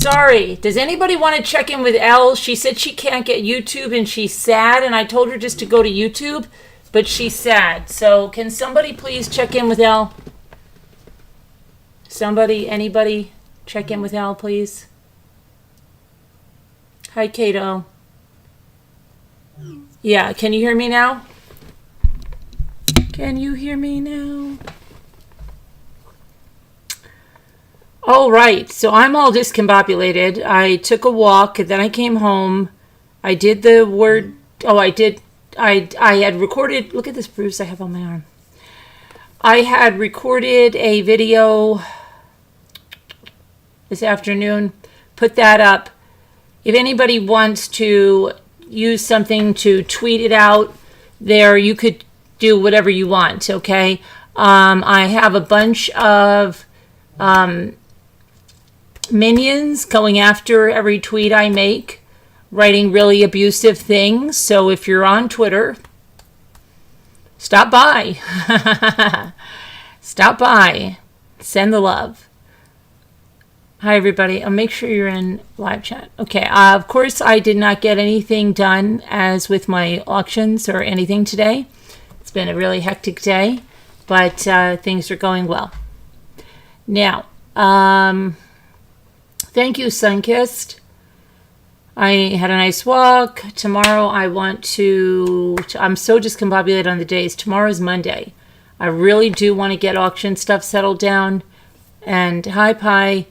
sorry. Does anybody want to check in with Elle? She said she can't get YouTube and she's sad, and I told her just to go to YouTube, but she's sad. So can somebody please check in with Elle? Somebody, anybody, check in with Elle, please. Hi, Kato. Yeah, can you hear me now? Can you hear me now? All right, so I'm all discombobulated. I took a walk, then I came home. I did the word. Oh, I had recorded. Look at this bruise I have on my arm. I had recorded a video this afternoon. Put that up. If anybody wants to use something to tweet it out there, you could do whatever you want. Okay. I have a bunch of minions going after every tweet I make, writing really abusive things. So if you're on Twitter, stop by. Stop by. Send the love. Hi, everybody. I'll make sure you're in live chat. Okay. Of course, I did not get anything done as with my auctions or anything today. It's been a really hectic day, but things are going well. Now, thank you, Sunkissed. I had a nice walk. Tomorrow I want to... I'm so discombobulated on the days. Tomorrow's Monday. I really do want to get auction stuff settled down. And hi, Pi.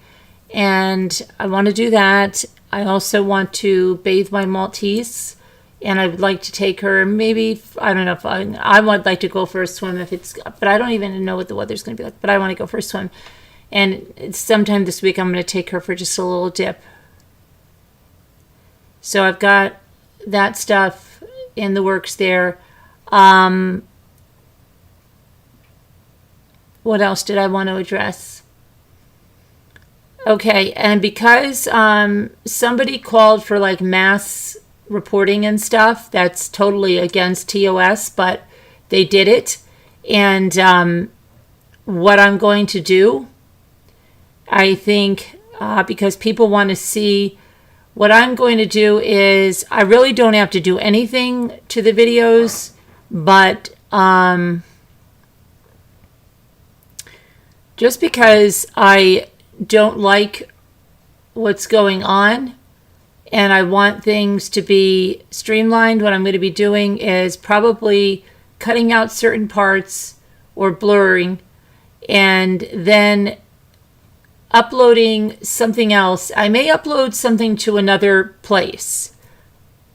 And I want to do that. I also want to bathe my Maltese. And I would like to take her maybe... I don't know if I would like to go for a swim if it's... But I don't even know what the weather's going to be like. But I want to go for a swim. And sometime this week, I'm going to take her for just a little dip. So I've got that stuff in the works there. What else did I want to address? Okay, and because somebody called for like mass reporting and stuff, that's totally against TOS, but they did it. And what I'm going to do... I think because people want to see, what I'm going to do is I really don't have to do anything to the videos, but just because I don't like what's going on and I want things to be streamlined, what I'm going to be doing is probably cutting out certain parts or blurring and then uploading something else. I may upload something to another place,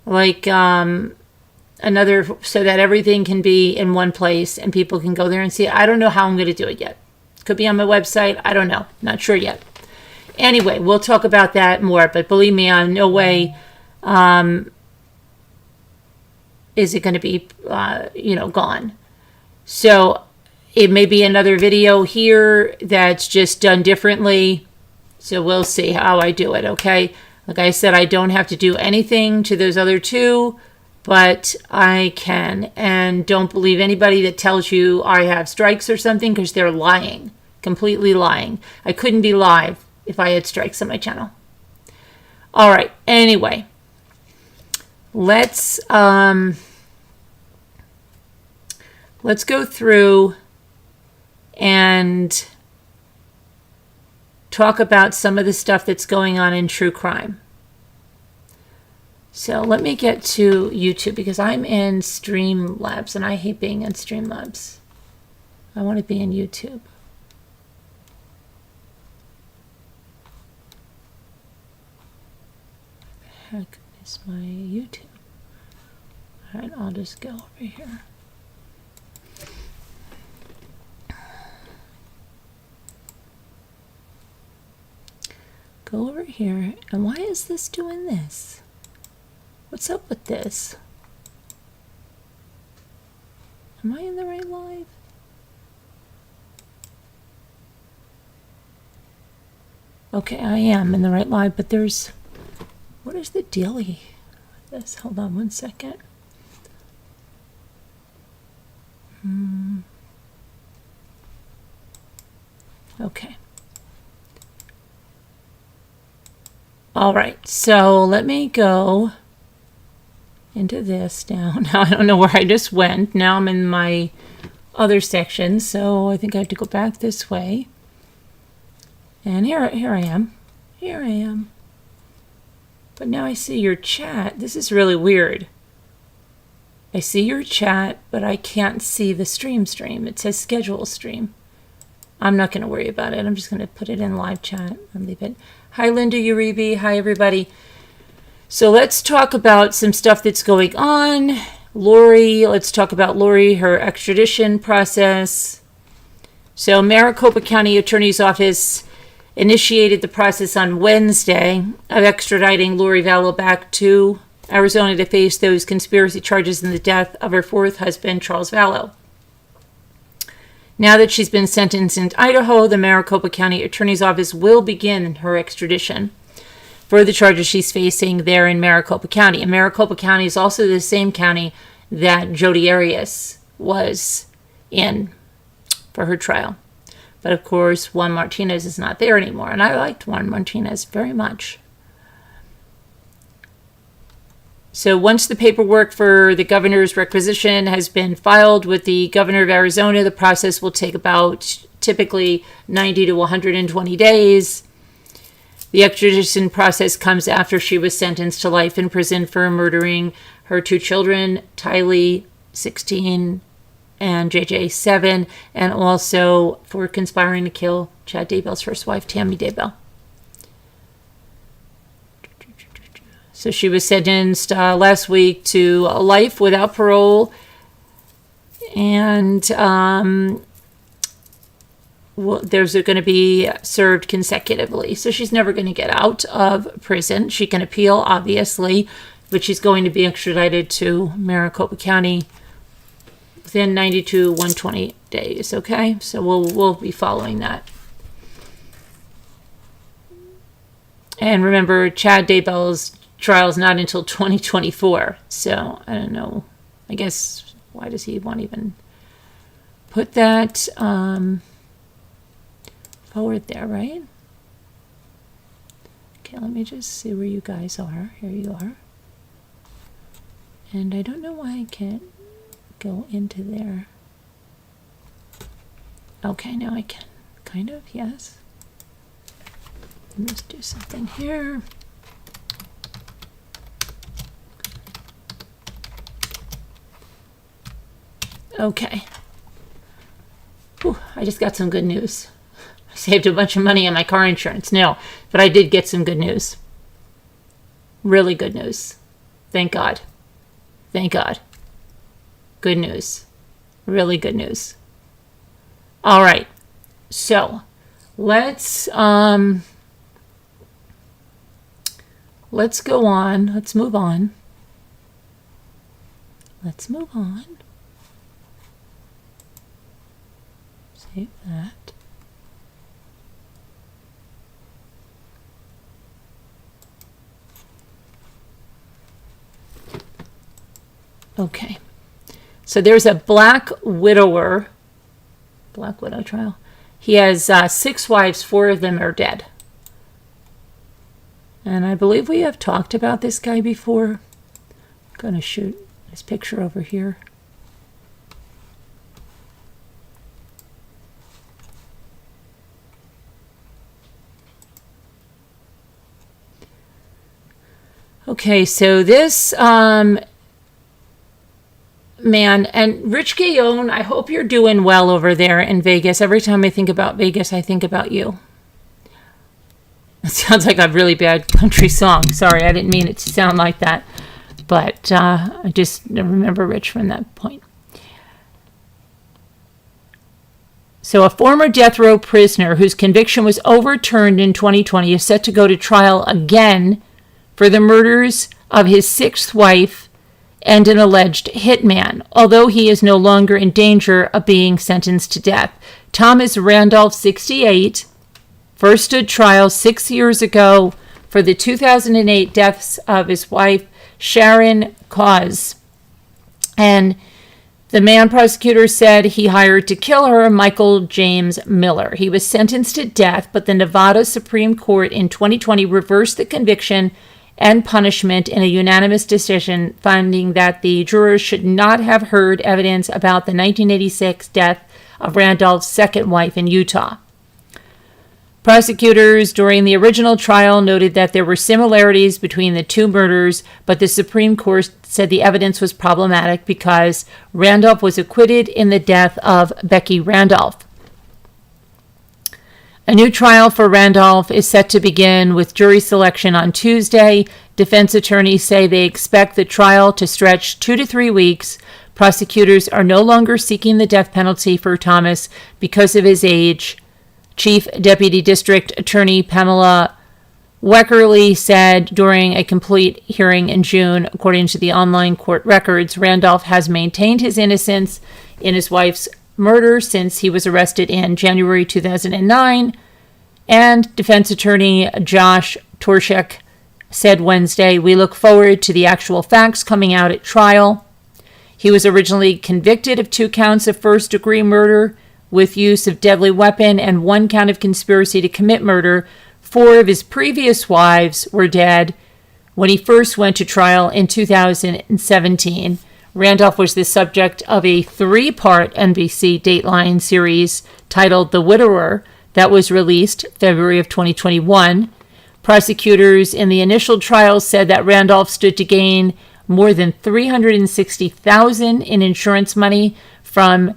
like another, so that everything can be in one place and people can go there and see it. I don't know how I'm going to do it yet. Could be on my website. I don't know. Not sure yet. Anyway, we'll talk about that more, but believe me, on no way is it going to be, gone. So it may be another video here that's just done differently. So we'll see how I do it, okay? Like I said, I don't have to do anything to those other two, but I can. And don't believe anybody that tells you I have strikes or something, because they're lying, completely lying. I couldn't be live if I had strikes on my channel. All right, anyway, let's go through and talk about some of the stuff that's going on in true crime. So let me get to YouTube because I'm in Streamlabs and I hate being in Streamlabs. I want to be in YouTube. What the heck is my YouTube? All right, I'll just go over here. Go over here. And why is this doing this? What's up with this? Am I in the right live? Okay, I am in the right live, but there's... What is the dealie with this? Hold on one second. Okay. All right, so let me go into this now. Now I don't know where I just went. Now I'm in my other section, so I think I have to go back this way. And here I am. Here I am. But now I see your chat. This is really weird. I see your chat, but I can't see the stream. It says schedule stream. I'm not going to worry about it. I'm just going to put it in live chat and leave it. Hi, Linda Uribe. Hi, everybody. So let's talk about some stuff that's going on. Lori, let's talk about Lori, her extradition process. So Maricopa County Attorney's Office initiated the process on Wednesday of extraditing Lori Vallow back to Arizona to face those conspiracy charges in the death of her fourth husband, Charles Vallow. Now that she's been sentenced in Idaho, the Maricopa County Attorney's Office will begin her extradition for the charges she's facing there in Maricopa County. And Maricopa County is also the same county that Jodi Arias was in for her trial. But of course, Juan Martinez is not there anymore. And I liked Juan Martinez very much. So once the paperwork for the governor's requisition has been filed with the governor of Arizona, the process will take about typically 90 to 120 days. The extradition process comes after she was sentenced to life in prison for murdering her two children, Tylee, 16, and JJ, 7, and also for conspiring to kill Chad Daybell's first wife, Tammy Daybell. So she was sentenced last week to life without parole, and there's going to be served consecutively. So she's never going to get out of prison. She can appeal, obviously, but she's going to be extradited to Maricopa County within 90 to 120 days. Okay, so we'll be following that. And remember, Chad Daybell's trial is not until 2024. So I don't know. I guess why does he want to even put that forward there, right? Okay, let me just see where you guys are. Here you are. And I don't know why I can't go into there. Okay, now I can. Kind of, yes. Let's do something here. Okay. Whew, I just got some good news. I saved a bunch of money on my car insurance. No, but I did get some good news. Really good news. Thank God. Thank God. Good news. Really good news. All right. So, let's go on. Let's move on. Let's move on. Save that. Okay. So there's a Black Widow trial. He has 6 wives, 4 of them are dead. And I believe we have talked about this guy before. I'm going to shoot his picture over here. Okay, so this man, and Rich Gayon, I hope you're doing well over there in Vegas. Every time I think about Vegas, I think about you. It sounds like a really bad country song. Sorry, I didn't mean it to sound like that. But I just remember Rich from that point. So a former death row prisoner whose conviction was overturned in 2020 is set to go to trial again for the murders of his 6th wife and an alleged hitman, although he is no longer in danger of being sentenced to death. Thomas Randolph, 68, first stood trial 6 years ago for the 2008 deaths of his wife, Sharon Cause. And The man prosecutors said he hired to kill her, Michael James Miller. He was sentenced to death, but the Nevada Supreme Court in 2020 reversed the conviction and punishment in a unanimous decision, finding that the jurors should not have heard evidence about the 1986 death of Randolph's second wife in Utah. Prosecutors during the original trial noted that there were similarities between the two murders, but the Supreme Court said the evidence was problematic because Randolph was acquitted in the death of Becky Randolph. A new trial for Randolph is set to begin with jury selection on Tuesday. Defense attorneys say they expect the trial to stretch 2 to 3 weeks. Prosecutors are no longer seeking the death penalty for Thomas because of his age. Chief Deputy District Attorney Pamela Weckerly said during a complete hearing in June, according to the online court records, Randolph has maintained his innocence in his wife's murder since he was arrested in January 2009. And defense attorney Josh Torshek said Wednesday, "We look forward to the actual facts coming out at trial." He was originally convicted of 2 counts of first-degree murder with use of deadly weapon and 1 count of conspiracy to commit murder. 4 of his previous wives were dead when he first went to trial in 2017. Randolph was the subject of a 3-part NBC Dateline series titled The Widower that was released February of 2021. Prosecutors in the initial trial said that Randolph stood to gain more than $360,000 in insurance money from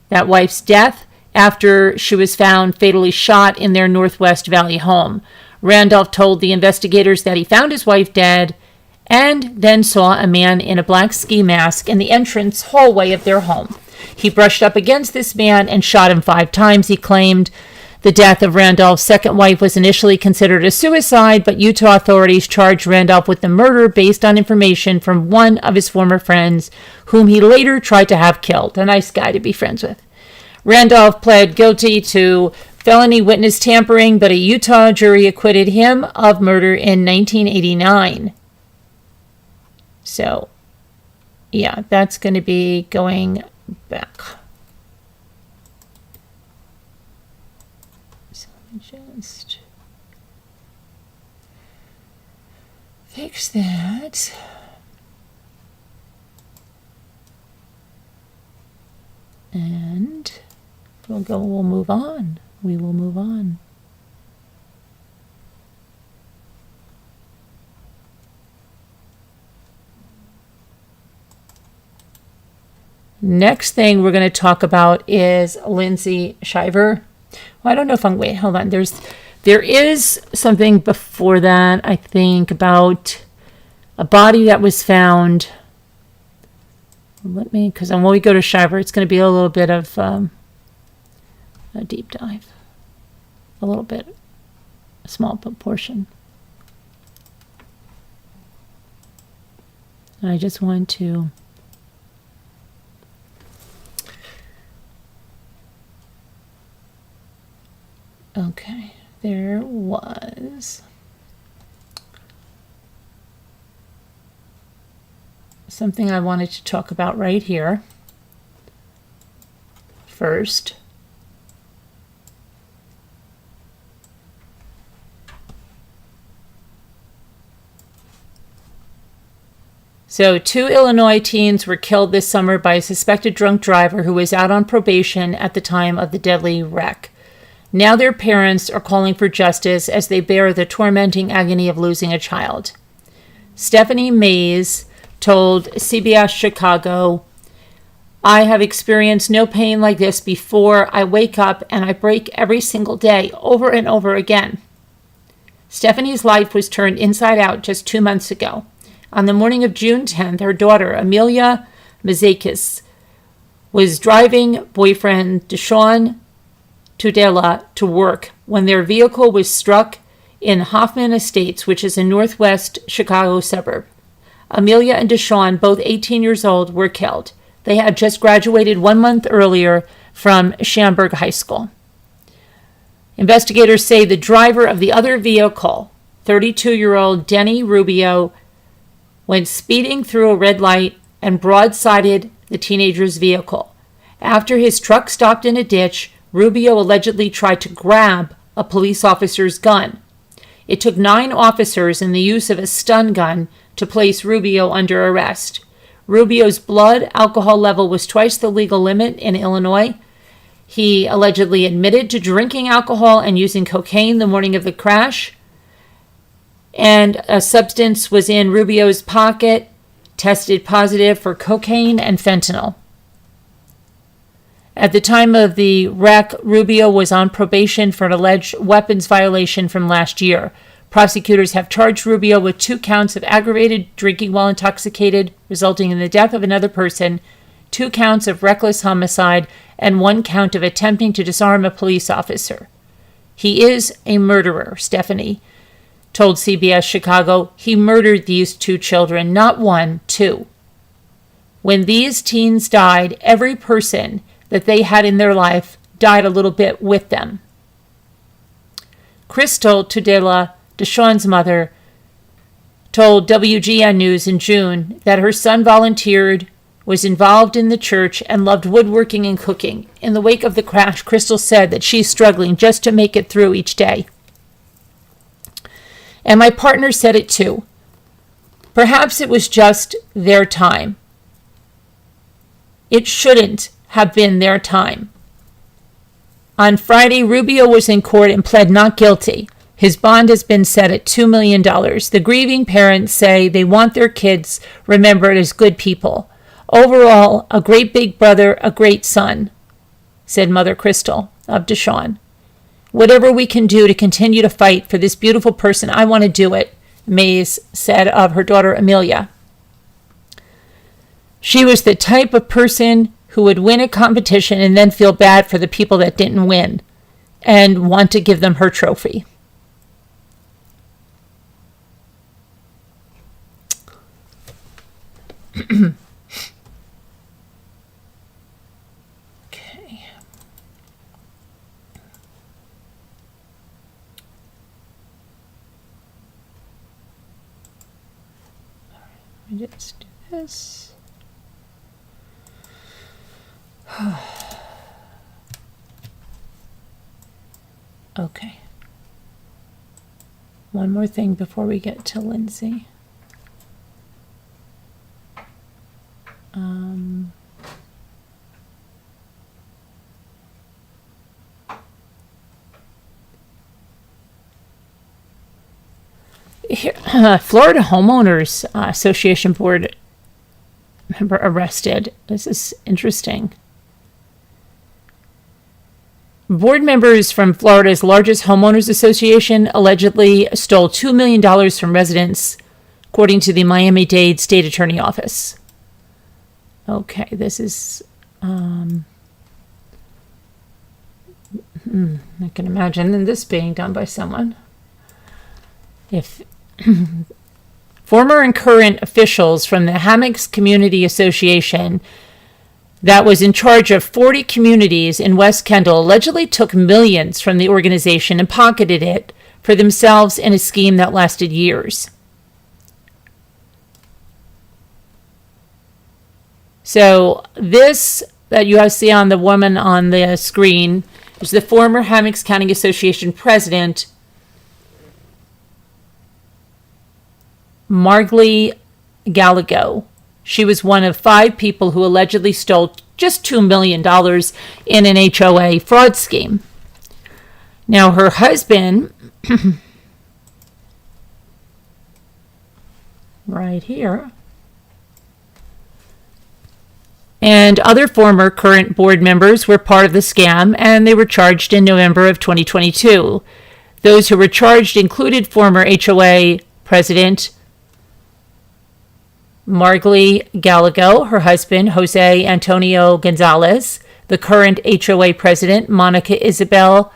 that wife's death after she was found fatally shot in their Northwest Valley home. Randolph told the investigators that he found his wife dead and then saw a man in a black ski mask in the entrance hallway of their home. He brushed up against this man and shot him 5 times, he claimed. The death of Randolph's second wife was initially considered a suicide, but Utah authorities charged Randolph with the murder based on information from one of his former friends, whom he later tried to have killed. A nice guy to be friends with. Randolph pled guilty to felony witness tampering, but a Utah jury acquitted him of murder in 1989. So, yeah, that's going to be going back. So let me just fix that. And we'll move on. We will move on. Next thing we're going to talk about is Lindsay Shiver. Well, I don't know if I'm, wait, hold on. There is something before that, I think, about a body that was found. Let me, because when we go to Shiver, it's going to be a little bit of a deep dive. A little bit, a small portion. I just want to okay, there was something I wanted to talk about right here first. So 2 Illinois teens were killed this summer by a suspected drunk driver who was out on probation at the time of the deadly wreck. Now their parents are calling for justice as they bear the tormenting agony of losing a child. Stephanie Mays told CBS Chicago, "I have experienced no pain like this before. I wake up and I break every single day, over and over again." Stephanie's life was turned inside out just 2 months ago. On the morning of June 10th, her daughter, Amelia Mazakis, was driving boyfriend Deshaun Tudela to work when their vehicle was struck in Hoffman Estates, which is a northwest Chicago suburb. Amelia and Deshaun, both 18 years old, were killed. They had just graduated 1 month earlier from Schaumburg High School. Investigators say the driver of the other vehicle, 32-year-old Denny Rubio, went speeding through a red light and broadsided the teenager's vehicle. After his truck stopped in a ditch, Rubio allegedly tried to grab a police officer's gun. It took 9 officers and the use of a stun gun to place Rubio under arrest. Rubio's blood alcohol level was twice the legal limit in Illinois. He allegedly admitted to drinking alcohol and using cocaine the morning of the crash. And a substance was in Rubio's pocket, tested positive for cocaine and fentanyl. At the time of the wreck, Rubio was on probation for an alleged weapons violation from last year. Prosecutors have charged Rubio with 2 counts of aggravated drinking while intoxicated, resulting in the death of another person, 2 counts of reckless homicide, and 1 count of attempting to disarm a police officer. He is a murderer, Stephanie told CBS Chicago. He murdered these 2 children, not 1, 2. When these teens died, every person that they had in their life died a little bit with them. Crystal Tudela, Deshaun's mother, told WGN News in June that her son volunteered, was involved in the church, and loved woodworking and cooking. In the wake of the crash, Crystal said that she's struggling just to make it through each day. And my partner said it too. Perhaps it was just their time. It shouldn't have been their time. On Friday, Rubio was in court and pled not guilty. His bond has been set at $2 million. The grieving parents say they want their kids remembered as good people. Overall, a great big brother, a great son, said Mother Crystal of Deshaun. Whatever we can do to continue to fight for this beautiful person, I want to do it, Mays said of her daughter Amelia. She was the type of person who would win a competition and then feel bad for the people that didn't win and want to give them her trophy. Okay. Let me just do this. Okay. One more thing before we get to Lindsay. Here, Florida Homeowners Association board member arrested. This is interesting. Board members from Florida's largest homeowners association allegedly stole $2 million from residents, according to the Miami-Dade State Attorney Office. Okay, this is... I can imagine this being done by someone. If former and current officials from the Hammocks Community Association that was in charge of 40 communities in West Kendall allegedly took millions from the organization and pocketed it for themselves in a scheme that lasted years. So this that you see on the woman on the screen is the former Hammocks County Association president, Margley Gallego. She was one of 5 people who allegedly stole just $2 million in an HOA fraud scheme. Now, her husband, right here, and other former current board members were part of the scam, and they were charged in November of 2022. Those who were charged included former HOA president Margley Gallego, her husband, Jose Antonio Gonzalez, the current HOA president, Monica Isabel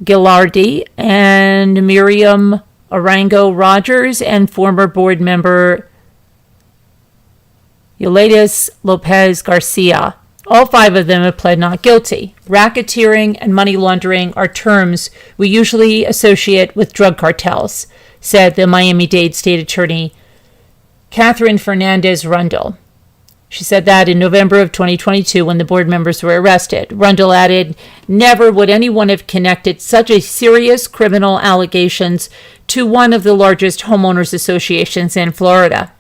Gilardi, and Miriam Arango Rogers, and former board member Yolaides Lopez Garcia. All 5 of them have pled not guilty. Racketeering and money laundering are terms we usually associate with drug cartels, said the Miami-Dade State Attorney Catherine Fernandez Rundle. She said that in November of 2022 when the board members were arrested. Rundle added, "Never would anyone have connected such a serious criminal allegations to one of the largest homeowners associations in Florida.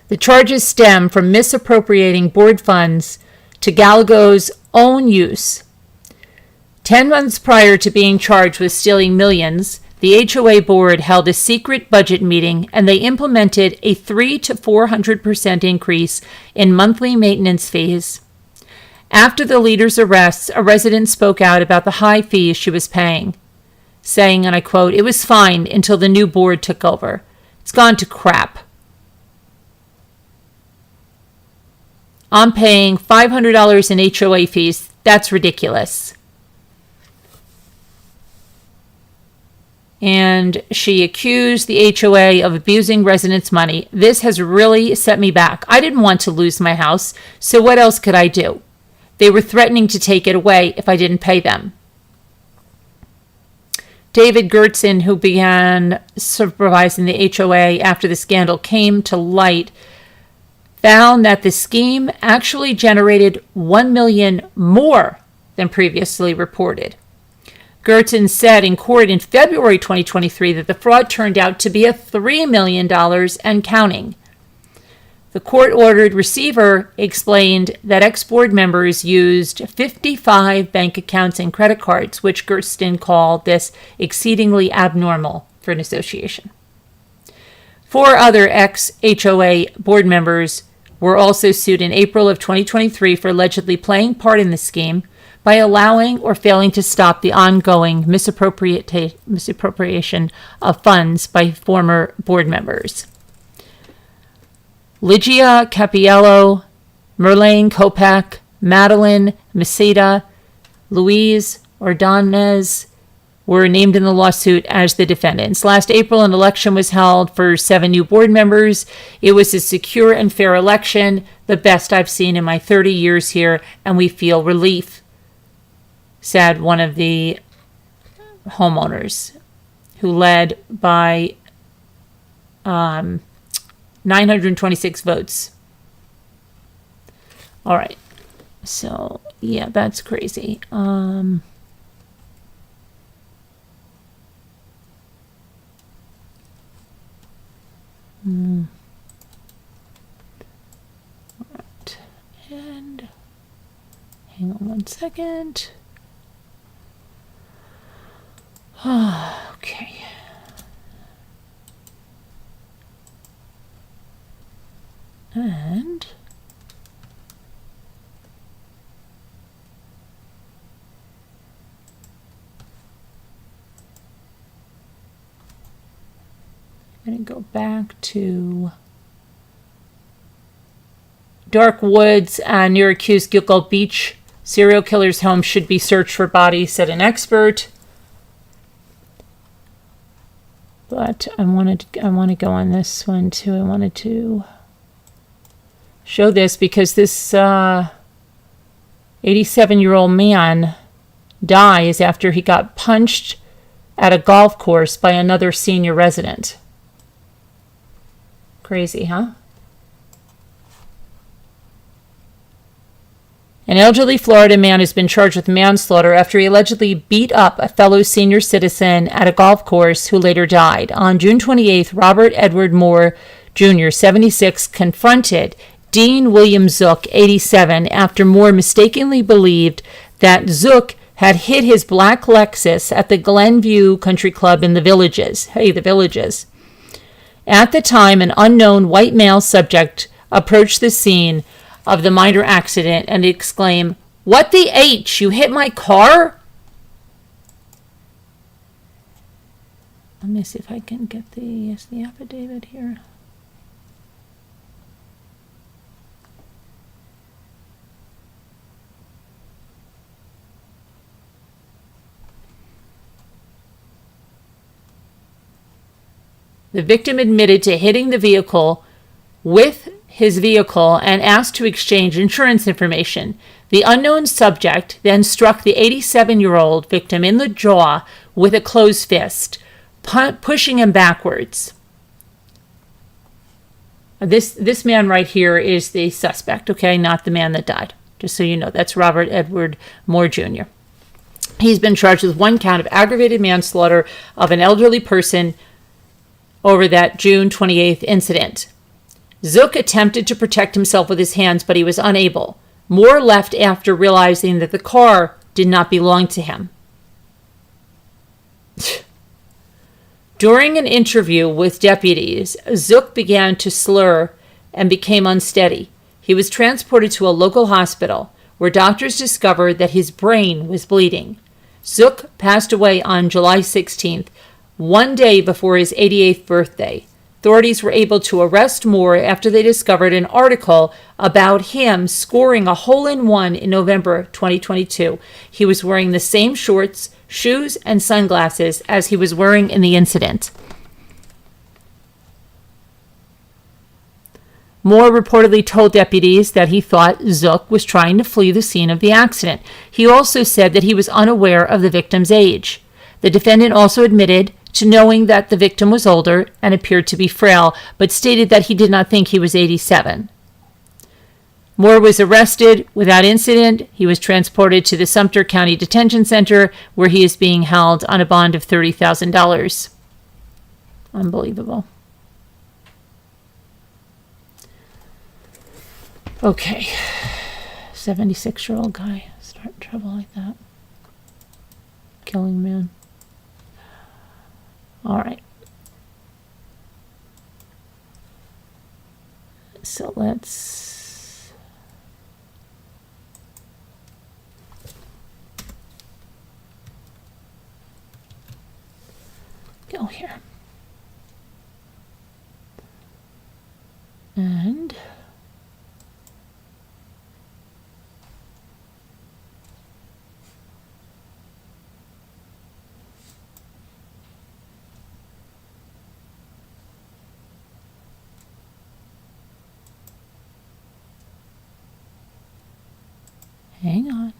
The charges stem from misappropriating board funds to Gallagher's own use. 10 months prior to being charged with stealing millions, the HOA board held a secret budget meeting and they implemented a 300 to 400% increase in monthly maintenance fees. After the leader's arrests, a resident spoke out about the high fees she was paying, saying, and I quote, "It was fine until the new board took over. It's gone to crap. I'm paying $500 in HOA fees. That's ridiculous." And she accused the HOA of abusing residents' money. "This has really set me back. I didn't want to lose my house, so what else could I do? They were threatening to take it away if I didn't pay them." David Gertson, who began supervising the HOA after the scandal came to light, found that the scheme actually generated $1 million more than previously reported. Gertson said in court in February 2023 that the fraud turned out to be a $3 million and counting. The court-ordered receiver explained that ex-board members used 55 bank accounts and credit cards, which Gertson called this exceedingly abnormal for an association. 4 other ex-HOA board members were also sued in April of 2023 for allegedly playing part in the scheme by allowing or failing to stop the ongoing misappropriation of funds by former board members. Ligia Capiello, Merlane Kopak, Madeline Mesita, Louise Ordonez were named in the lawsuit as the defendants. Last April, an election was held for 7 new board members. It was a secure and fair election, the best I've seen in my 30 years here, and we feel relief, said one of the homeowners, who led by 926 votes. All right. So, yeah, that's crazy. Right. And hang on one second. Okay. And I'm going to go back to Dark Woods near accused Gilgal Beach. Serial killer's home should be searched for bodies, said an expert. But I want to go on this one too. I wanted to show this because this 87-year-old man dies after he got punched at a golf course by another senior resident. Crazy, huh? An elderly Florida man has been charged with manslaughter after he allegedly beat up a fellow senior citizen at a golf course who later died. On June 28th, Robert Edward Moore Jr., 76, confronted Dean William Zook, 87, after Moore mistakenly believed that Zook had hit his black Lexus at the Glenview Country Club in the Villages. Hey, the Villages. At the time, an unknown white male subject approached the scene of the minor accident and exclaimed, "What the H? You hit my car?" Let me see if I can get the affidavit here. The victim admitted to hitting the vehicle with his vehicle and asked to exchange insurance information. The unknown subject then struck the 87-year-old victim in the jaw with a closed fist, pushing him backwards. This man right here is the suspect, okay? Not the man that died. Just so you know, that's Robert Edward Moore Jr. He's been charged with 1 count of aggravated manslaughter of an elderly person over that June 28th incident. Zook attempted to protect himself with his hands, but he was unable. Moore left after realizing that the car did not belong to him. During an interview with deputies, Zook began to slur and became unsteady. He was transported to a local hospital where doctors discovered that his brain was bleeding. Zook passed away on July 16th, 1 day before his 88th birthday. Authorities were able to arrest Moore after they discovered an article about him scoring a hole-in-one in November 2022. He was wearing the same shorts, shoes, and sunglasses as he was wearing in the incident. Moore reportedly told deputies that he thought Zook was trying to flee the scene of the accident. He also said that he was unaware of the victim's age. The defendant also admitted to knowing that the victim was older and appeared to be frail, but stated that he did not think he was 87. Moore was arrested without incident. He was transported to the Sumter County Detention Center, where he is being held on a bond of $30,000. Unbelievable. Okay. 76-year-old guy starting trouble like that. Killing man. All right. So let's go here. And hang on.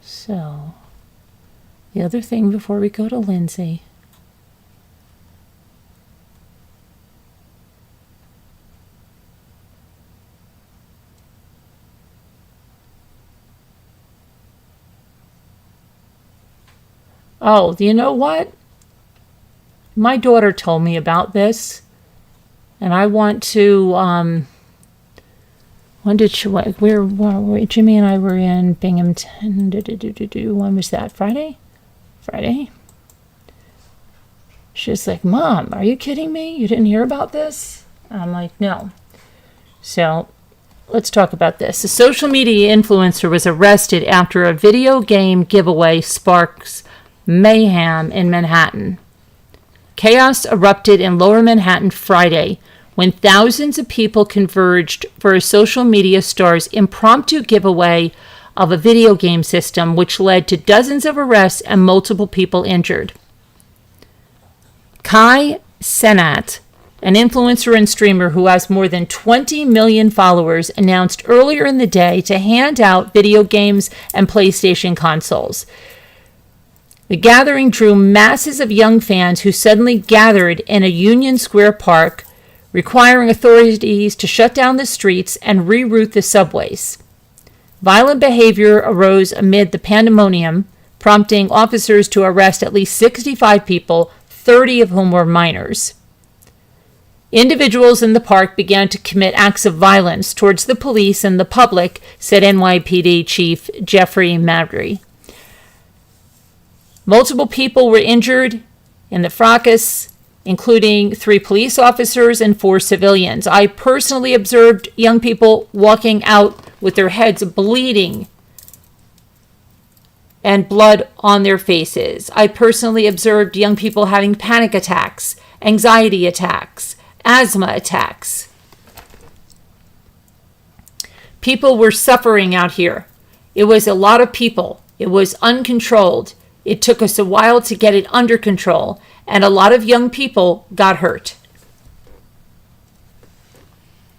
So, the other thing before we go to Lindsay. Oh, you know what? My daughter told me about this. And I want to, when did she, Jimmy and I were in Binghamton, when was that, Friday? She's like, Mom, are you kidding me? You didn't hear about this? I'm like, no. So, let's talk about this. A social media influencer was arrested after a video game giveaway sparks mayhem in Manhattan. Chaos erupted in Lower Manhattan Friday when thousands of people converged for a social media star's impromptu giveaway of a video game system, which led to dozens of arrests and multiple people injured. Kai Cenat, an influencer and streamer who has more than 20 million followers, announced earlier in the day to hand out video games and PlayStation consoles. The gathering drew masses of young fans who suddenly gathered in a Union Square park, requiring authorities to shut down the streets and reroute the subways. Violent behavior arose amid the pandemonium, prompting officers to arrest at least 65 people, 30 of whom were minors. Individuals in the park began to commit acts of violence towards the police and the public, said NYPD Chief Jeffrey Mabry. Multiple people were injured in the fracas, including 3 police officers and 4 civilians. I personally observed young people walking out with their heads bleeding and blood on their faces. I personally observed young people having panic attacks, anxiety attacks, asthma attacks. People were suffering out here. It was a lot of people. It was uncontrolled. It took us a while to get it under control, and a lot of young people got hurt.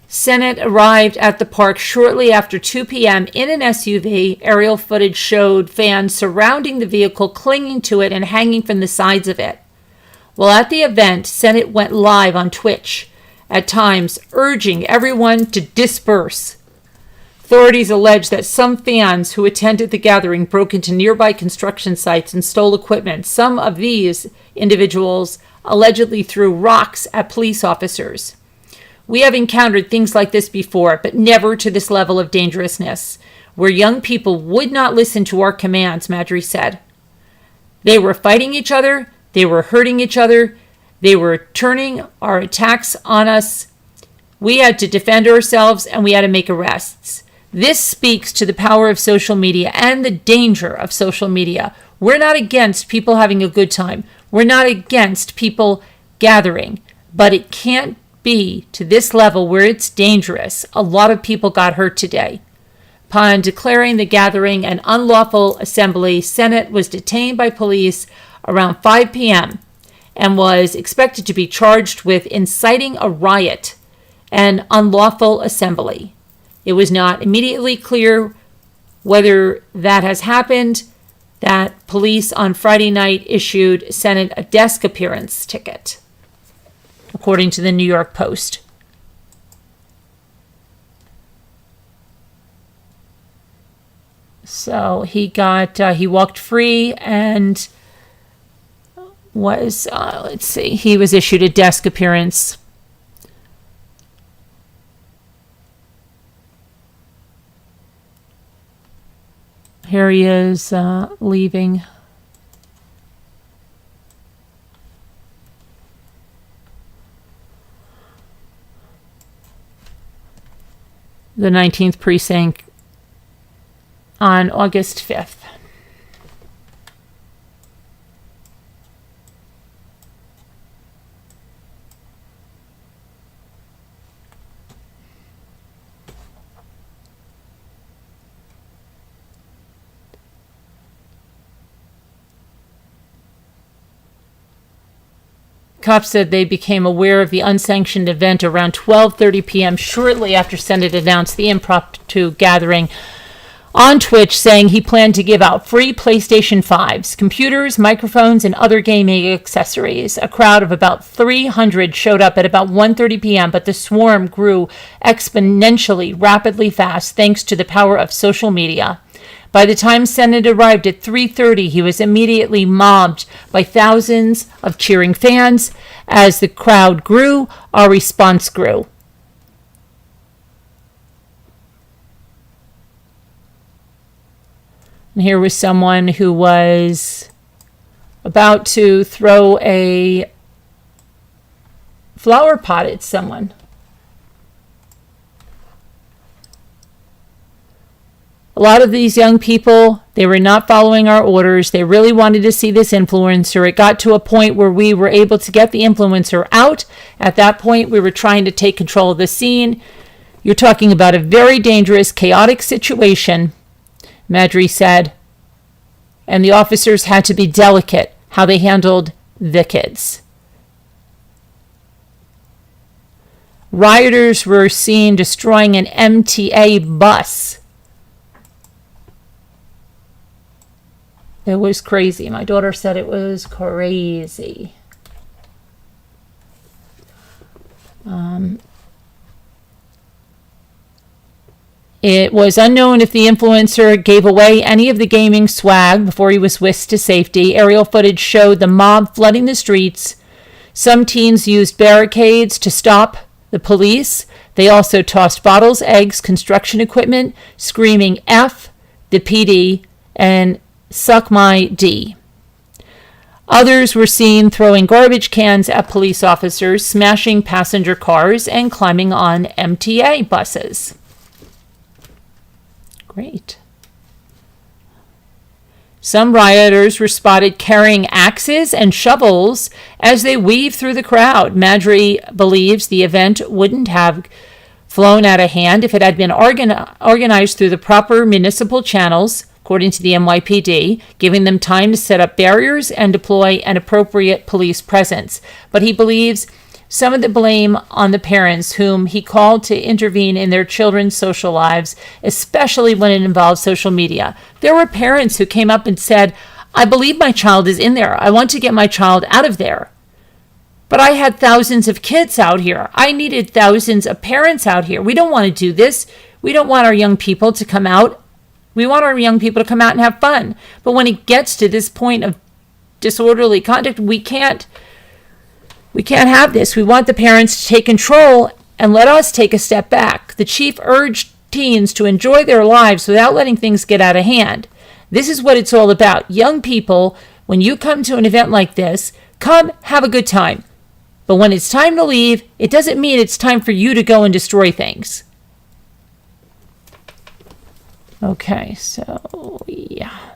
Cenat arrived at the park shortly after 2 p.m. in an SUV. Aerial footage showed fans surrounding the vehicle, clinging to it and hanging from the sides of it. Well, at the event, Cenat went live on Twitch, at times urging everyone to disperse. Authorities allege that some fans who attended the gathering broke into nearby construction sites and stole equipment. Some of these individuals allegedly threw rocks at police officers. We have encountered things like this before, but never to this level of dangerousness, where young people would not listen to our commands, Marjorie said. They were fighting each other, they were hurting each other, they were turning our attacks on us. We had to defend ourselves and we had to make arrests. This speaks to the power of social media and the danger of social media. We're not against people having a good time. We're not against people gathering, but it can't be to this level where it's dangerous. A lot of people got hurt today. Upon declaring the gathering an unlawful assembly, Cenat was detained by police around 5 p.m. and was expected to be charged with inciting a riot and unlawful assembly. It was not immediately clear whether that has happened. That police on Friday night issued Cenat a desk appearance ticket, according to the New York Post. So he walked free and was, he was issued a desk appearance. Here he is leaving. The 19th precinct on August 5th. Cops said they became aware of the unsanctioned event around 12:30 p.m. shortly after Cenat announced the impromptu gathering on Twitch, saying he planned to give out free PlayStation 5s, computers, microphones, and other gaming accessories. A crowd of about 300 showed up at about 1:30 p.m., but the swarm grew exponentially rapidly fast thanks to the power of social media. By the time Cenat arrived at 3:30, he was immediately mobbed by thousands of cheering fans. As the crowd grew, our response grew. And here was someone who was about to throw a flower pot at someone. A lot of these young people, they were not following our orders. They really wanted to see this influencer. It got to a point where we were able to get the influencer out. At that point, we were trying to take control of the scene. You're talking about a very dangerous, chaotic situation, Marjorie said. And the officers had to be delicate how they handled the kids. Rioters were seen destroying an MTA bus. It was crazy. My daughter said it was crazy. It was unknown if the influencer gave away any of the gaming swag before he was whisked to safety. Aerial footage showed the mob flooding the streets. Some teens used barricades to stop the police. They also tossed bottles, eggs, construction equipment, screaming F the PD and suck my D. Others were seen throwing garbage cans at police officers, smashing passenger cars, and climbing on MTA buses. Great. Some rioters were spotted carrying axes and shovels as they weaved through the crowd. Marjorie believes the event wouldn't have flown out of hand if it had been organized through the proper municipal channels, according to the NYPD, giving them time to set up barriers and deploy an appropriate police presence. But he believes some of the blame on the parents whom he called to intervene in their children's social lives, especially when it involves social media. There were parents who came up and said, I believe my child is in there. I want to get my child out of there. But I had thousands of kids out here. I needed thousands of parents out here. We don't want to do this. We don't want our young people to come out. We want our young people to come out and have fun. But when it gets to this point of disorderly conduct, we can't have this. We want the parents to take control and let us take a step back. The chief urged teens to enjoy their lives without letting things get out of hand. This is what it's all about. Young people, when you come to an event like this, come have a good time. But when it's time to leave, it doesn't mean it's time for you to go and destroy things. Okay, so yeah.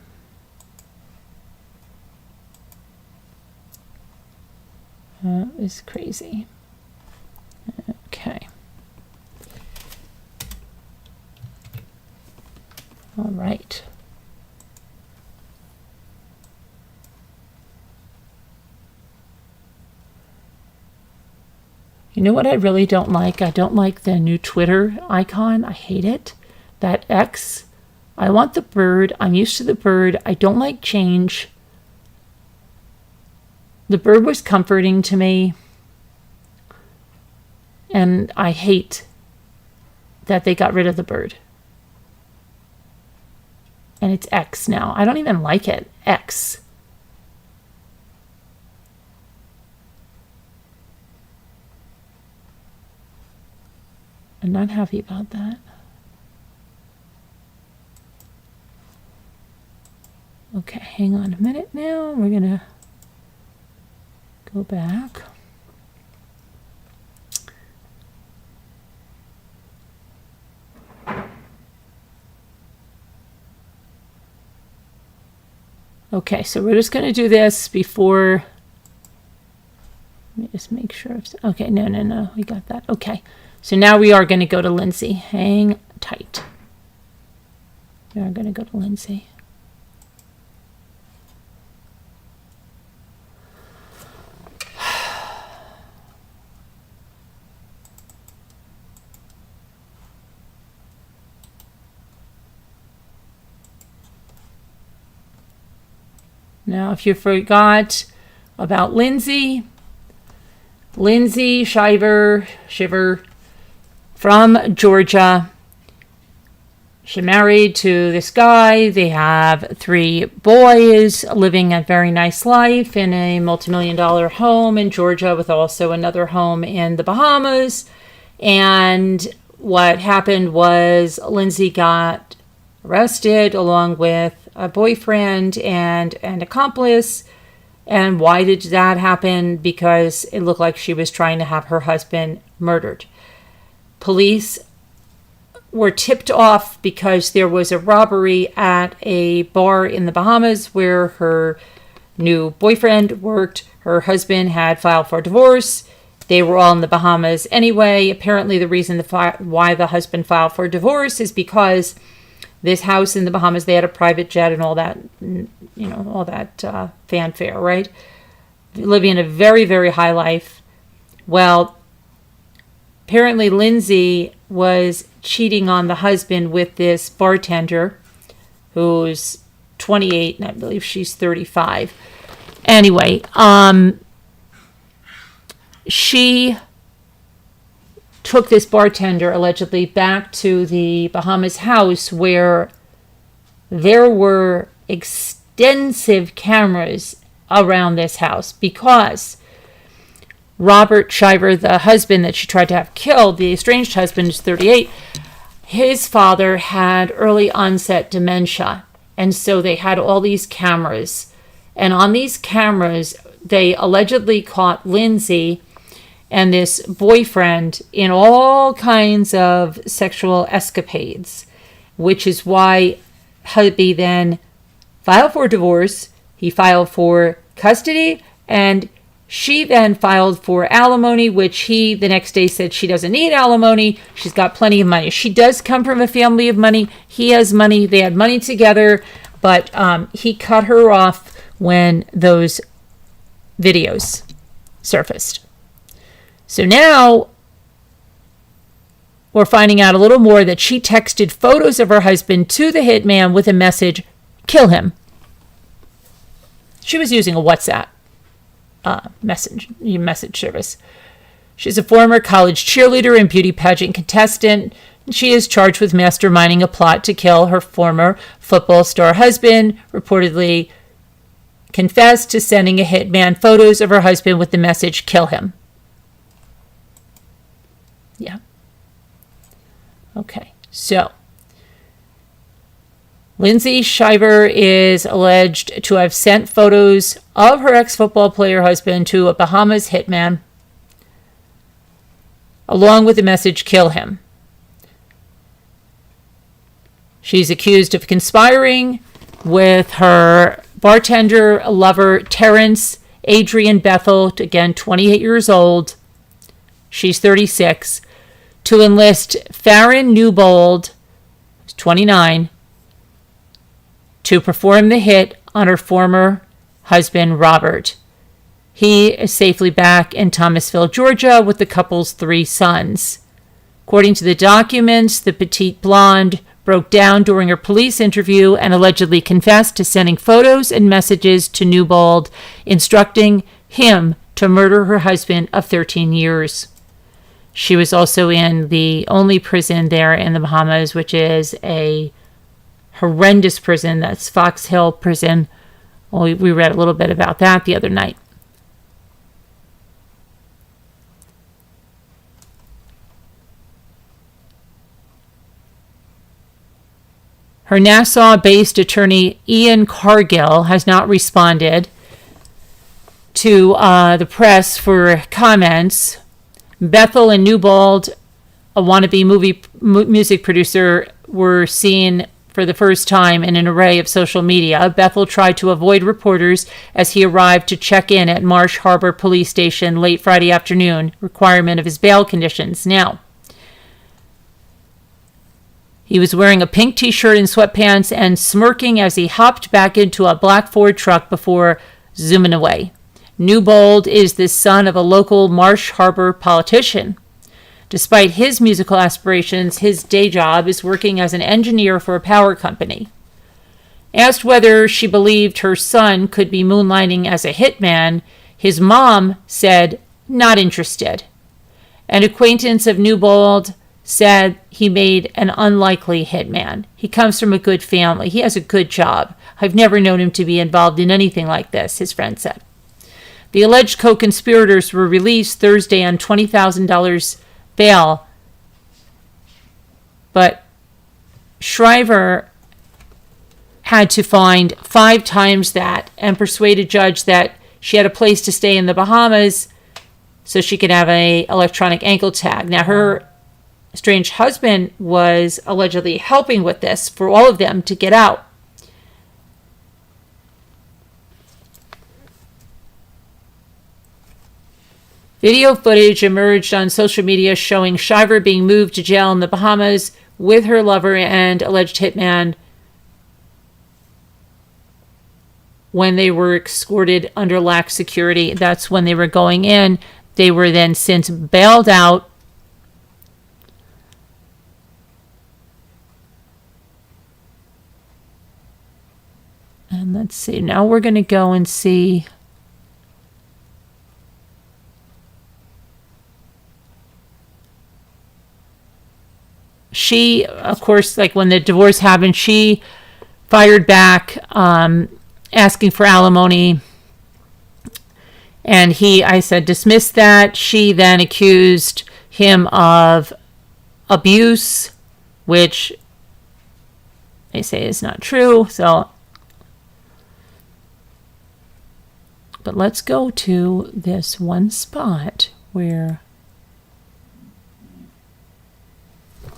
That is crazy. Okay. All right. You know what I really don't like? I don't like the new Twitter icon. I hate it. That X. I want the bird. I'm used to the bird. I don't like change. The bird was comforting to me. And I hate that they got rid of the bird. And it's X now. I don't even like it. X. I'm not happy about that. Okay, hang on a minute now. We're going to go back. Okay, so we're just going to do this before. Let me just make sure. Okay, no. We got that. Okay. So now we are going to go to Lindsay. Hang tight. We are going to go to Lindsay. Now, if you forgot about Lindsay Shiver from Georgia. She married to this guy. They have 3 boys living a very nice life in a multi-million-dollar home in Georgia with also another home in the Bahamas. And what happened was Lindsay got arrested along with a boyfriend and an accomplice. And why did that happen? Because it looked like she was trying to have her husband murdered. Police were tipped off because there was a robbery at a bar in the Bahamas where her new boyfriend worked. Her husband had filed for divorce. They were all in the Bahamas anyway. Apparently the reason why the husband filed for divorce is because this house in the Bahamas, they had a private jet and all that, all that fanfare, right? Living a very, very high life. Well, apparently Lindsay was cheating on the husband with this bartender who's 28, and I believe she's 35. Anyway, she took this bartender allegedly back to the Bahamas house where there were extensive cameras around this house because Robert Shiver, the husband that she tried to have killed, the estranged husband, is 38. His father had early onset dementia. And so they had all these cameras. And on these cameras, they allegedly caught Lindsay and this boyfriend in all kinds of sexual escapades, which is why hubby then filed for divorce. He filed for custody, and she then filed for alimony, which he the next day said she doesn't need alimony. She's got plenty of money. She does come from a family of money. He has money. They had money together, but he cut her off when those videos surfaced. So now we're finding out a little more that she texted photos of her husband to the hitman with a message, "Kill him." She was using a WhatsApp. message service. She's a former college cheerleader and beauty pageant contestant. She is charged with masterminding a plot to kill her former football star husband, reportedly confessed to sending a hitman photos of her husband with the message, "Kill him." Yeah. Okay, so Lindsay Shiver is alleged to have sent photos of her ex-football player husband to a Bahamas hitman, along with the message, "Kill him." She's accused of conspiring with her bartender lover, Terrence Adrian Bethel, again 28 years old, she's 36, to enlist Farron Newbold, 29, to perform the hit on her former husband, Robert. He is safely back in Thomasville, Georgia, with the couple's 3 sons. According to the documents, the petite blonde broke down during her police interview and allegedly confessed to sending photos and messages to Newbold, instructing him to murder her husband of 13 years. She was also in the only prison there in the Bahamas, which is a horrendous prison. That's Fox Hill Prison. Well, we read a little bit about that the other night. Her Nassau-based attorney, Ian Cargill, has not responded to the press for comments. Bethel and Newbold, a wannabe music producer, were seen for the first time in an array of social media. Bethel tried to avoid reporters as he arrived to check in at Marsh Harbor Police Station late Friday afternoon, requirement of his bail conditions. Now, he was wearing a pink t-shirt and sweatpants and smirking as he hopped back into a black Ford truck before zooming away. Newbold is the son of a local Marsh Harbor politician. Despite his musical aspirations, his day job is working as an engineer for a power company. Asked whether she believed her son could be moonlighting as a hitman, his mom said, "Not interested." An acquaintance of Newbold said he made an unlikely hitman. He comes from a good family. He has a good job. I've never known him to be involved in anything like this, his friend said. The alleged co-conspirators were released Thursday on $20,000 bail, but Shriver had to find 5 times that and persuade a judge that she had a place to stay in the Bahamas so she could have an electronic ankle tag. Now, her estranged husband was allegedly helping with this for all of them to get out. Video footage emerged on social media showing Shiver being moved to jail in the Bahamas with her lover and alleged hitman when they were escorted under lax security. That's when they were going in. They were then since bailed out. And let's see, now we're going to go and see. She, of course, like when the divorce happened, she fired back asking for alimony. And he, I said, dismissed that. She then accused him of abuse, which they say is not true. So, but let's go to this one spot where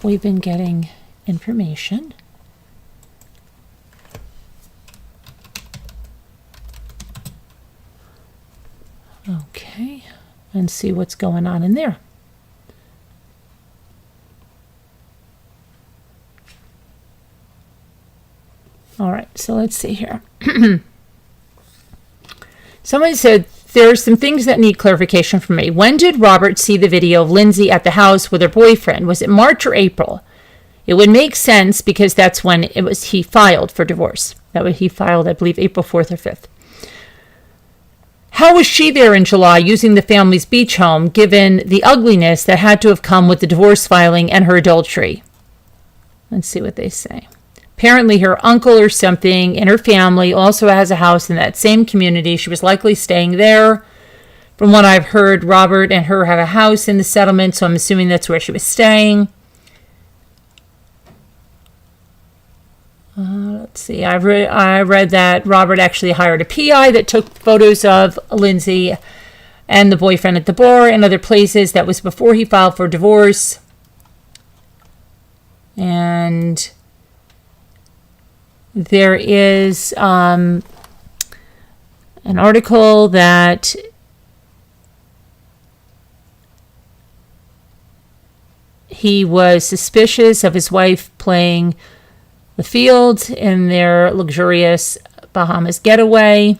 we've been getting information. Okay, and see what's going on in there. All right, so let's see here. Someone said, there are some things that need clarification from me. When did Robert see the video of Lindsay at the house with her boyfriend? Was it March or April? It would make sense because that's when he filed for divorce. That way he filed, I believe, April 4th or 5th. How was she there in July using the family's beach home, given the ugliness that had to have come with the divorce filing and her adultery? Let's see what they say. Apparently her uncle or something in her family also has a house in that same community. She was likely staying there. From what I've heard, Robert and her have a house in the settlement, so I'm assuming that's where she was staying. Let's see. I read that Robert actually hired a PI that took photos of Lindsay and the boyfriend at the bar and other places. That was before he filed for divorce. And there is an article that he was suspicious of his wife playing the field in their luxurious Bahamas getaway.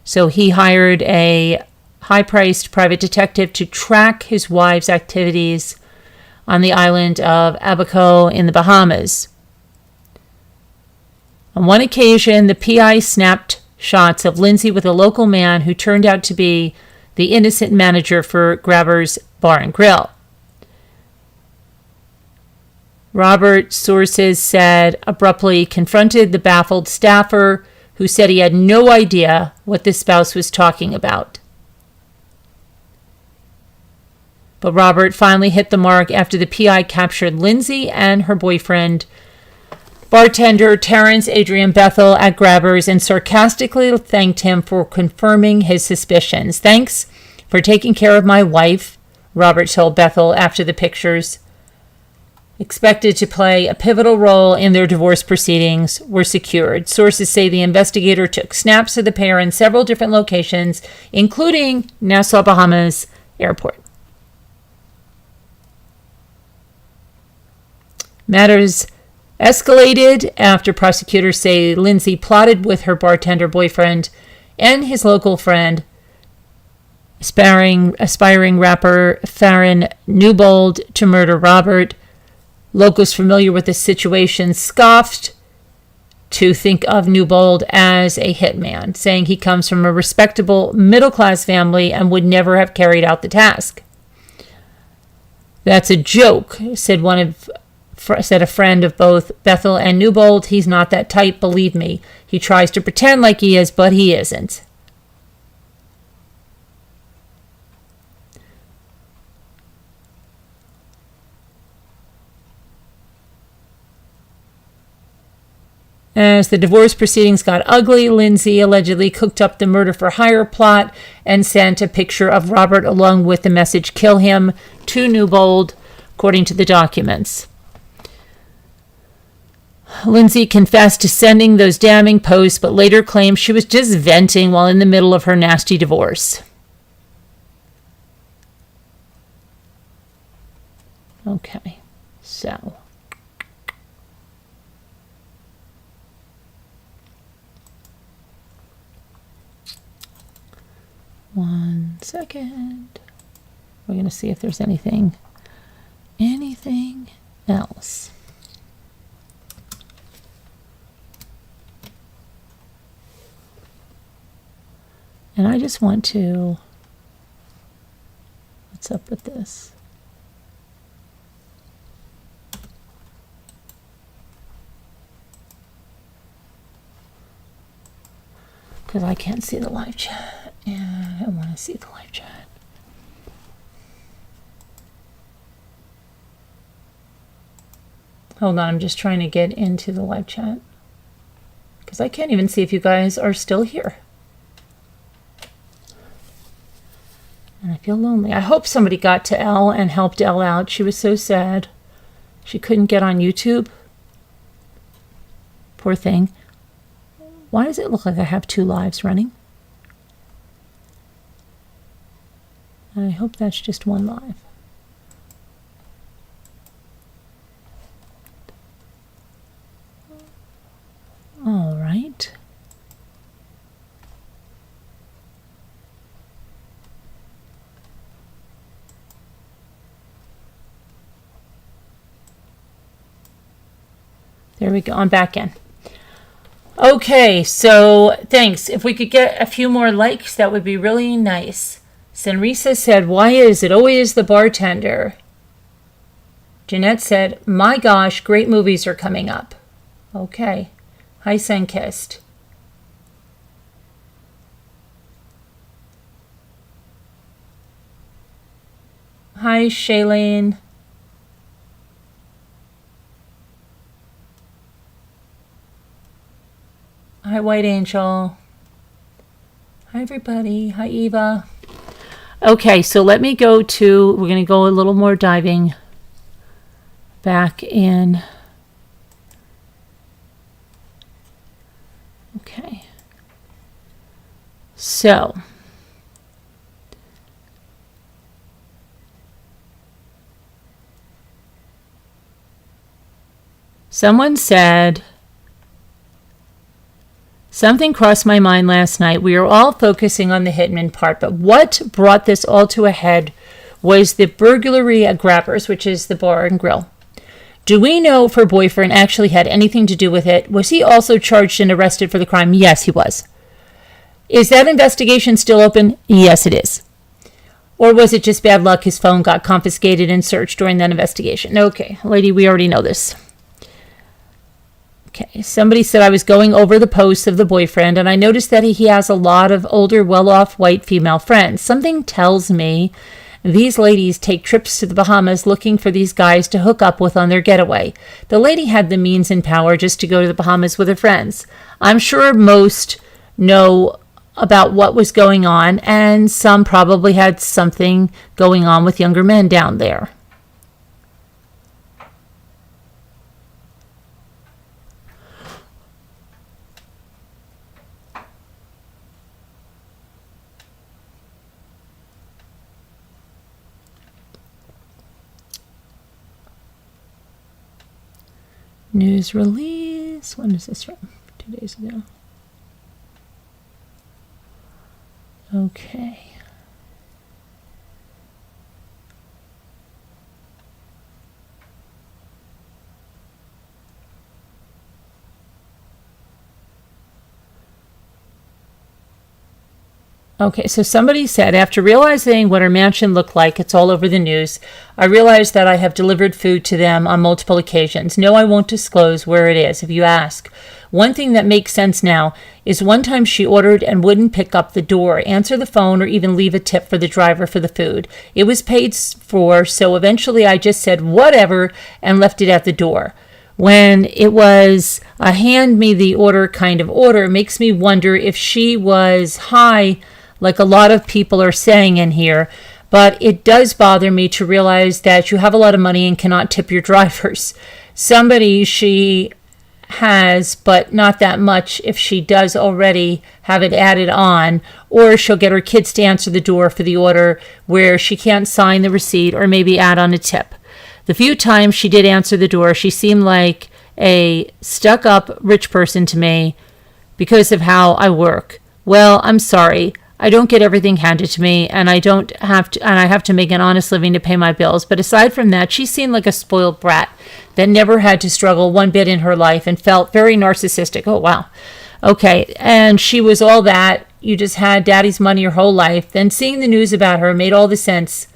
So he hired a high-priced private detective to track his wife's activities on the island of Abaco in the Bahamas. On one occasion, the PI snapped shots of Lindsay with a local man who turned out to be the innocent manager for Grabber's Bar and Grill. Robert, sources said, abruptly confronted the baffled staffer who said he had no idea what the spouse was talking about. But Robert finally hit the mark after the PI captured Lindsay and her boyfriend, bartender Terrence Adrian Bethel, at Grabber's and sarcastically thanked him for confirming his suspicions. "Thanks for taking care of my wife," Robert told Bethel after the pictures, expected to play a pivotal role in their divorce proceedings, were secured. Sources say the investigator took snaps of the pair in several different locations, including Nassau, Bahamas Airport. Matters escalated after prosecutors say Lindsay plotted with her bartender boyfriend and his local friend, aspiring rapper Farron Newbold, to murder Robert. Locals familiar with the situation scoffed to think of Newbold as a hitman, saying he comes from a respectable middle-class family and would never have carried out the task. "That's a joke," said a friend of both Bethel and Newbold. "He's not that type, believe me. He tries to pretend like he is, but he isn't." As the divorce proceedings got ugly, Lindsay allegedly cooked up the murder-for-hire plot and sent a picture of Robert along with the message, "Kill him," to Newbold, according to the documents. Lindsay confessed to sending those damning posts, but later claimed she was just venting while in the middle of her nasty divorce. Okay, so... One second. We're going to see if there's anything else. And I just want to, what's up with this? Because I can't see the live chat. And I want to see the live chat. Hold on, I'm just trying to get into the live chat. Because I can't even see if you guys are still here. And I feel lonely. I hope somebody got to Elle and helped Elle out. She was so sad. She couldn't get on YouTube. Poor thing. Why does it look like I have 2 lives running? I hope that's just one live. All right. There we go. I'm back in. Okay, so thanks. If we could get a few more likes, that would be really nice. Senrisa said, why is it always the bartender? Jeanette said, my gosh, great movies are coming up. Okay. Hi, Sunkist. Hi, Shailene. Hi, White Angel. Hi, everybody. Hi, Eva. Okay, so let me go to, we're going to go a little more diving back in. Okay. So, someone said, something crossed my mind last night. We are all focusing on the hitman part, but what brought this all to a head was the burglary at Grabbers, which is the bar and grill. Do we know if her boyfriend actually had anything to do with it? Was he also charged and arrested for the crime? Yes, he was. Is that investigation still open? Yes, it is. Or was it just bad luck? His phone got confiscated and searched during that investigation. Okay, lady, we already know this. Okay, somebody said I was going over the posts of the boyfriend, and I noticed that he has a lot of older, well-off white female friends. Something tells me these ladies take trips to the Bahamas looking for these guys to hook up with on their getaway. The lady had the means and power just to go to the Bahamas with her friends. I'm sure most know about what was going on, and some probably had something going on with younger men down there. News release. When is this from? 2 days ago. Okay. Okay, so somebody said, after realizing what her mansion looked like, it's all over the news, I realized that I have delivered food to them on multiple occasions. No, I won't disclose where it is if you ask. One thing that makes sense now is one time she ordered and wouldn't pick up the door, answer the phone, or even leave a tip for the driver for the food. It was paid for, so eventually I just said whatever and left it at the door. When it was a hand me the order kind of order, makes me wonder if she was high, like a lot of people are saying in here, but it does bother me to realize that you have a lot of money and cannot tip your drivers. Somebody she has, but not that much if she does already have it added on, or she'll get her kids to answer the door for the order where she can't sign the receipt or maybe add on a tip. The few times she did answer the door, she seemed like a stuck-up rich person to me because of how I work. Well, I'm sorry. I don't get everything handed to me, and I have to make an honest living to pay my bills. But aside from that, she seemed like a spoiled brat that never had to struggle one bit in her life and felt very narcissistic. Oh, wow. Okay, and she was all that. You just had daddy's money your whole life. Then seeing the news about her made all the sense.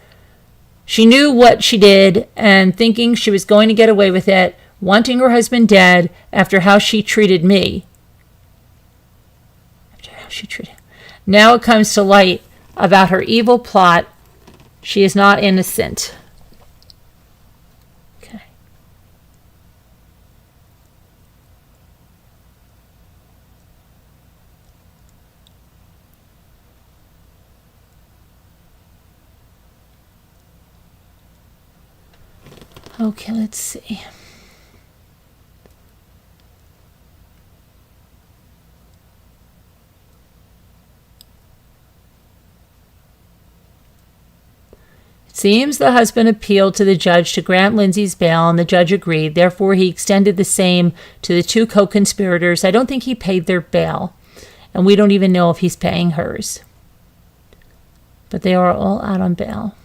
She knew what she did, and thinking she was going to get away with it, wanting her husband dead after how she treated me. Now it comes to light about her evil plot. She is not innocent. Okay. Okay, let's see. Seems the husband appealed to the judge to grant Lindsay's bail, and the judge agreed. Therefore, he extended the same to the two co-conspirators. I don't think he paid their bail, and we don't even know if he's paying hers. But they are all out on bail.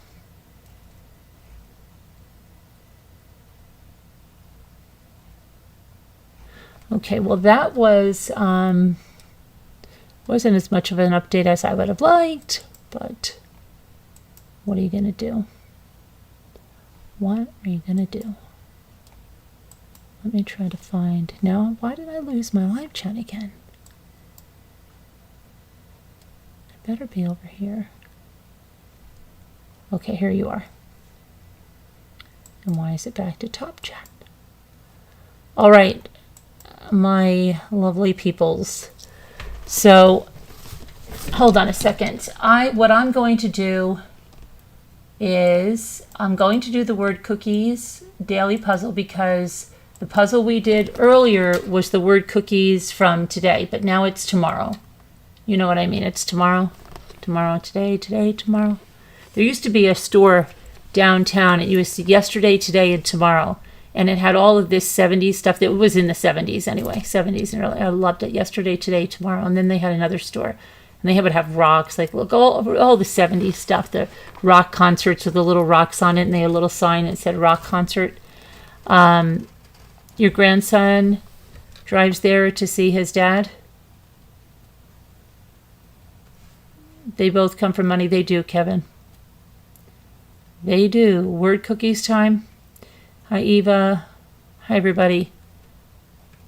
Okay, well that was wasn't as much of an update as I would have liked, but what are you gonna do? What are you gonna do? Let me try to find. Now, why did I lose my live chat again? It better be over here. Okay, here you are. And why is it back to top chat? All right, my lovely peoples. So, hold on a second. What I'm going to do is I'm going to do the word cookies daily puzzle, because the puzzle we did earlier was the word cookies from today, but now it's tomorrow. You know what I mean? It's tomorrow, tomorrow, today, today, tomorrow. There used to be a store downtown. It was yesterday, today, and tomorrow. And it had all of this 70s stuff that was in the 70s anyway. 70s and early. I loved it. Yesterday, today, tomorrow. And then they had another store. And they would have rocks. Like, look, all the 70s stuff. The rock concerts with the little rocks on it. And they had a little sign that said rock concert. Your grandson drives there to see his dad. They both come from money. They do, Kevin. They do. Word cookies time. Hi, Eva. Hi, everybody.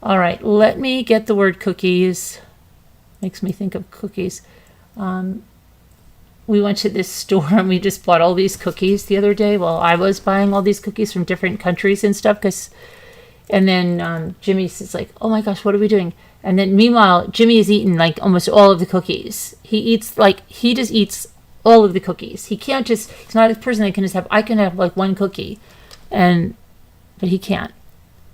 All right, let me get the word cookies. Makes me think of cookies. We went to this store and we just bought all these cookies the other day. Well, I was buying all these cookies from different countries and stuff. And then Jimmy says, like, oh my gosh, what are we doing? And then meanwhile, Jimmy has eaten like almost all of the cookies. He just eats all of the cookies. He's not a person that can just have, I can have like one cookie. But he can't.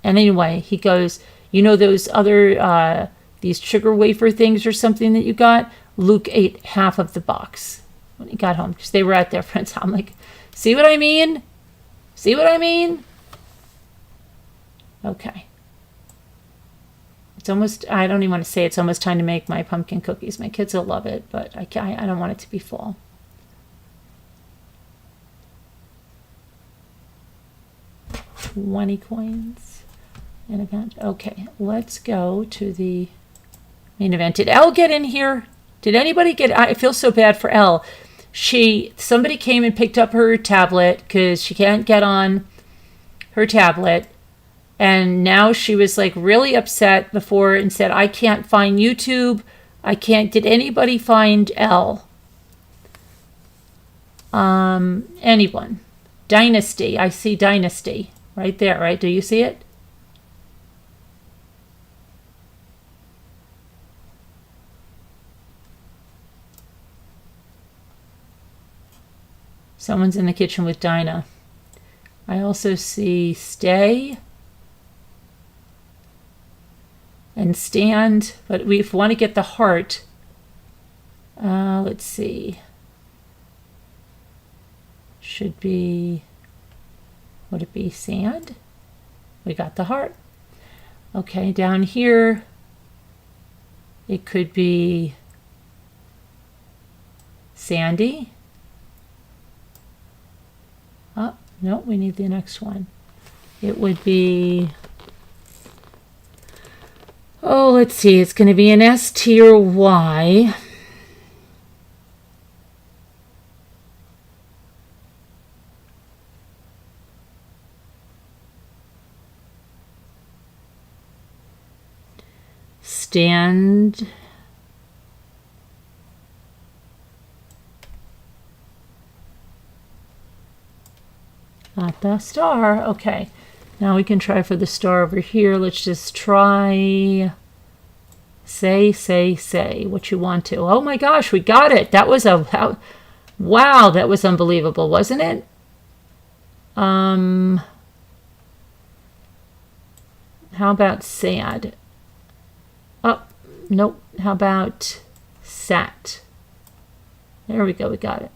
And anyway, he goes, you know those other, these sugar wafer things or something that you got? Luke ate half of the box when he got home, because they were at their friend's house. I'm like, see what I mean? See what I mean? Okay. It's almost, I don't even want to say it's almost time to make my pumpkin cookies. My kids will love it, but I don't want it to be full. $20 coins in event. Okay, let's go to the main event. Did Elle get in here? Did anybody get? I feel so bad for Elle. Somebody came and picked up her tablet because she can't get on her tablet, and now she was like really upset before and said, "I can't find YouTube. I can't." Did anybody find Elle? Anyone? Dynasty. I see Dynasty. Right there, right? Do you see it? Someone's in the kitchen with Dinah. I also see Stay and Stand, but we want to get the heart. Let's see. Should be... Would it be Sand? We got the heart. Okay, down here, it could be Sandy. Oh, no, we need the next one. It would be, oh, let's see, it's going to be an S, T, or Y. Stand. Got the star. Okay. Now we can try for the star over here. Let's just try say what you want to. Oh my gosh, we got it. That was wow, that was unbelievable, wasn't it? How about sad? Oh, nope. How about sat? There we go. We got it.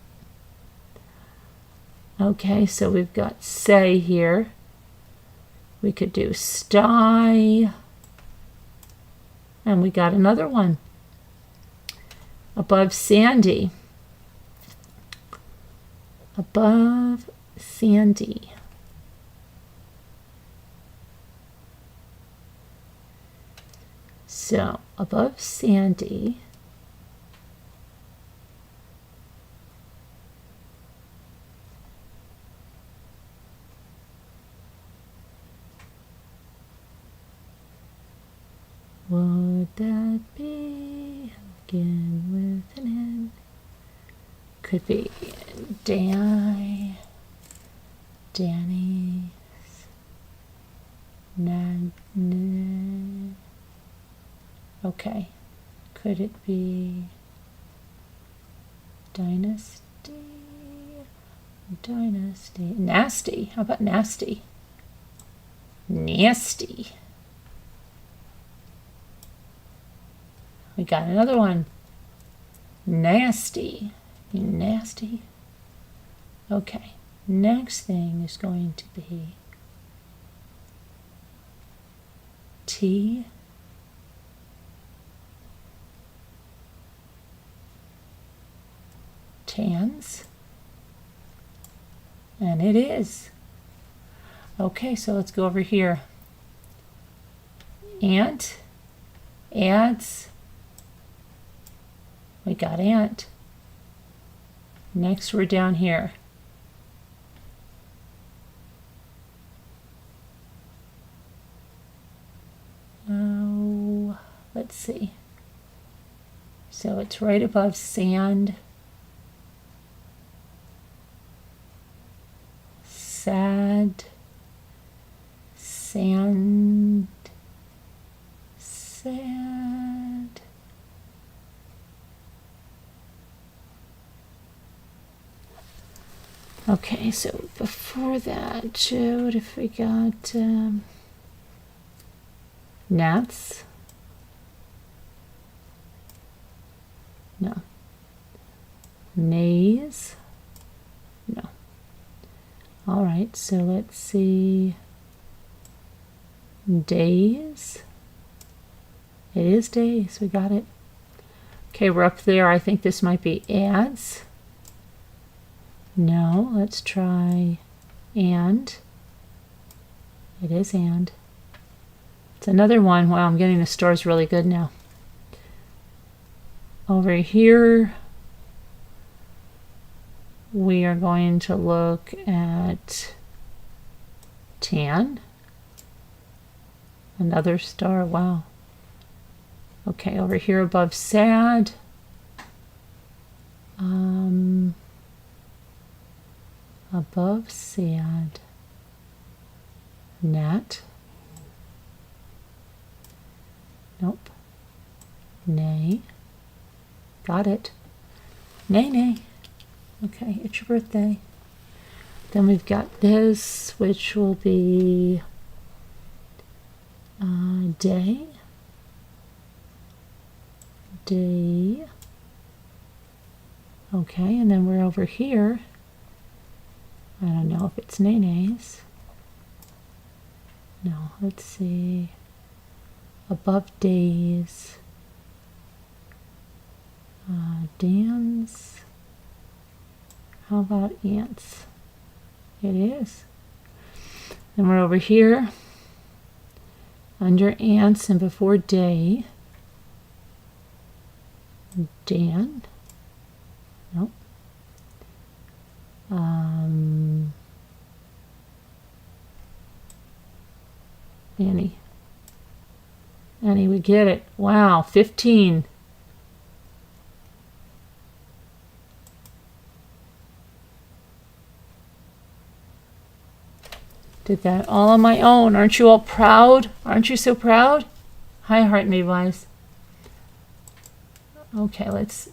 Okay, so we've got say here. We could do sty. And we got another one. Above Sandy. Above Sandy. So above Sandy, would that be begin with an N? Could be Danny, Danny's, okay. Could it be Dynasty? Dynasty. Nasty. How about nasty? Nasty. We got another one. Nasty. You nasty. Okay. Next thing is going to be T. Tans. And it is. Okay, so let's go over here. Ant. Ads. We got ant. Next we're down here. Oh, let's see. So it's right above sand. Sad. Sand. Sad. Okay, so before that, what if we got gnats? No. Nays? No. All right, so let's see. Days? It is days, we got it. Okay, we're up there. I think this might be ads. No, let's try and. It is and. It's another one. Wow, I'm getting the stores really good now. Over here, we are going to look at tan. Another star, wow. Okay, over here above sad. Above sad. Nat. Nope. Nay. Got it. Nay, nay. Okay, it's your birthday. Then we've got this, which will be day. Day. Okay, and then we're over here. I don't know if it's nay-nays. No, let's see. Above days. Dans. How about ants? It is. Then we're over here. Under ants and before day. Dan. Nope. Annie. Annie, we get it. Wow, 15. Did that all on my own. Aren't you all proud? Aren't you so proud? Hi, Heart Made Wise. Okay, let's.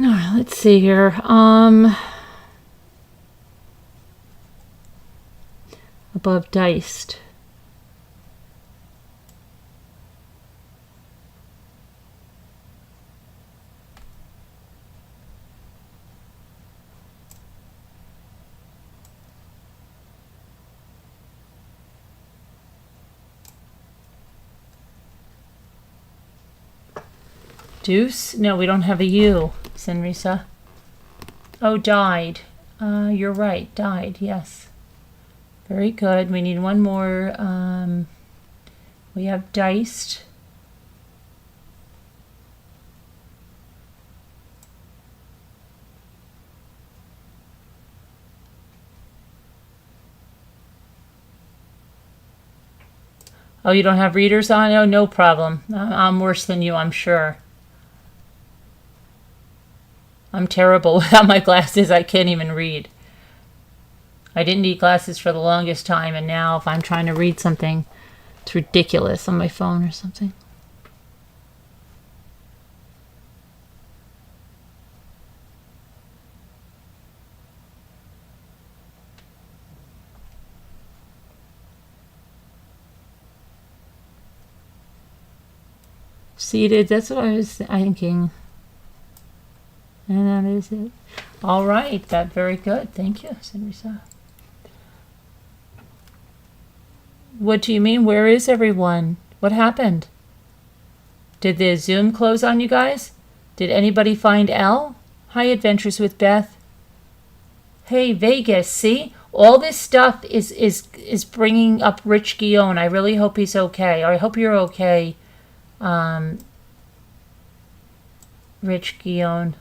All right, let's see here. Above diced. Deuce? No, we don't have a U, Senrisa. Oh, died. You're right, died, yes. Very good. We need one more. We have diced. Oh, you don't have readers on? Oh, no problem. I'm worse than you, I'm sure. I'm terrible without my glasses. I can't even read. I didn't need glasses for the longest time, and now if I'm trying to read something, it's ridiculous on my phone or something. Seated, that's what I was thinking. And that is it. All right, that very good. Thank you, Senrisa. What do you mean? Where is everyone? What happened? Did the Zoom close on you guys? Did anybody find Elle? Hi, Adventures with Beth. Hey, Vegas, see? All this stuff is bringing up Rich Guillaume. I really hope he's okay. I hope you're okay, Rich Guillaume.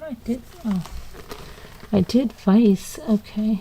I did. Oh, I did Vice. Okay.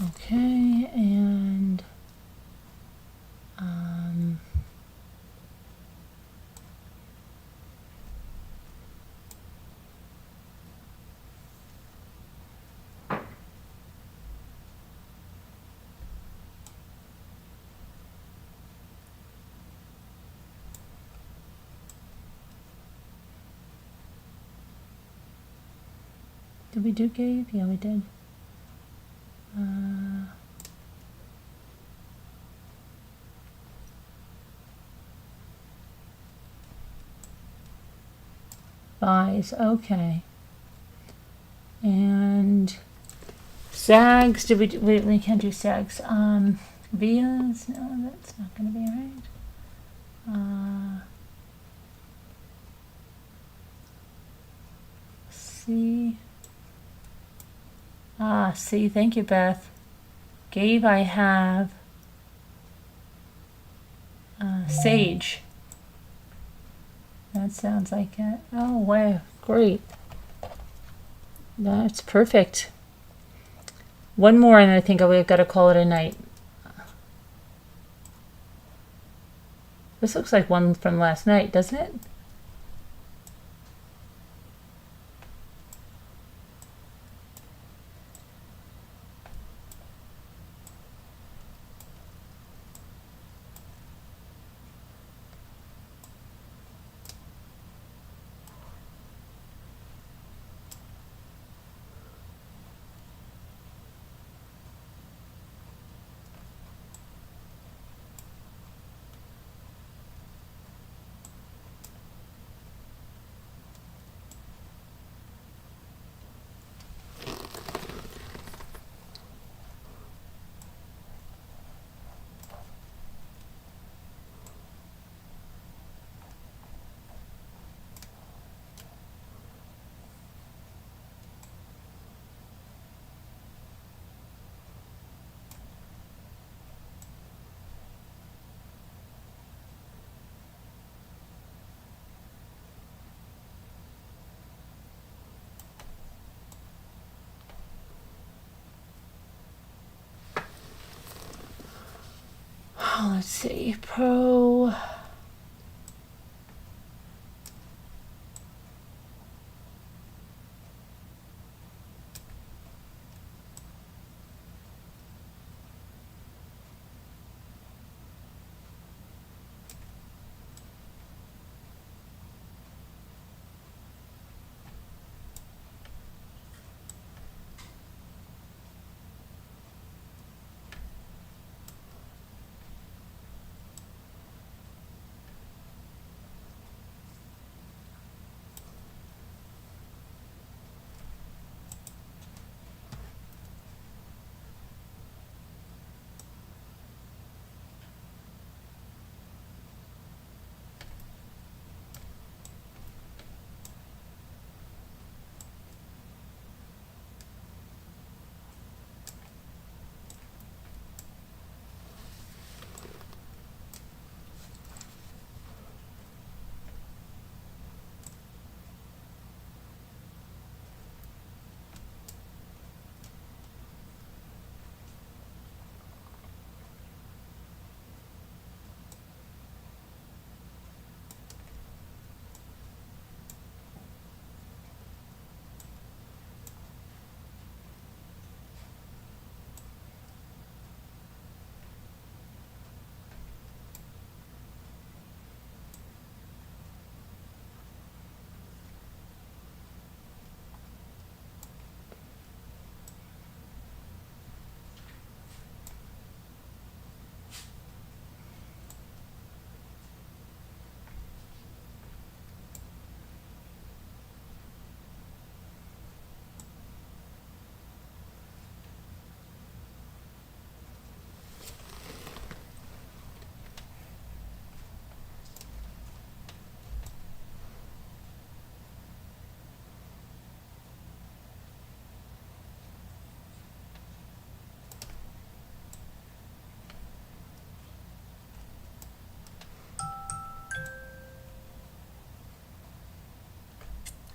Okay, and did we do Gabe? Yeah, we did. Buys, okay. And SAGs, did we can't do SAGs. Vias, no, that's not gonna be right. C. C, thank you, Beth. Gabe, I have Sage. That sounds like it. Oh, wow, great. That's perfect. One more, and I think we've got to call it a night. This looks like one from last night, doesn't it? Oh, let's see, Pro.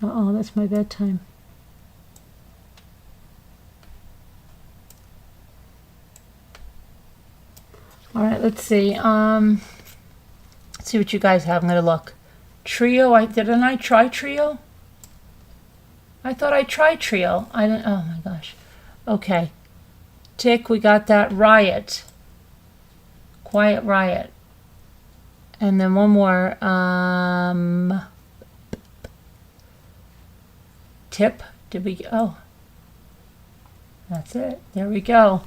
Uh-oh, that's my bedtime. All right, let's see. Let's see what you guys have. I'm gonna look. Trio. Didn't I try trio? I thought I tried trio. I didn't. Oh my gosh. Okay. Tick. We got that. Riot. Quiet Riot. And then one more. Tip. Did we? Oh. That's it. There we go.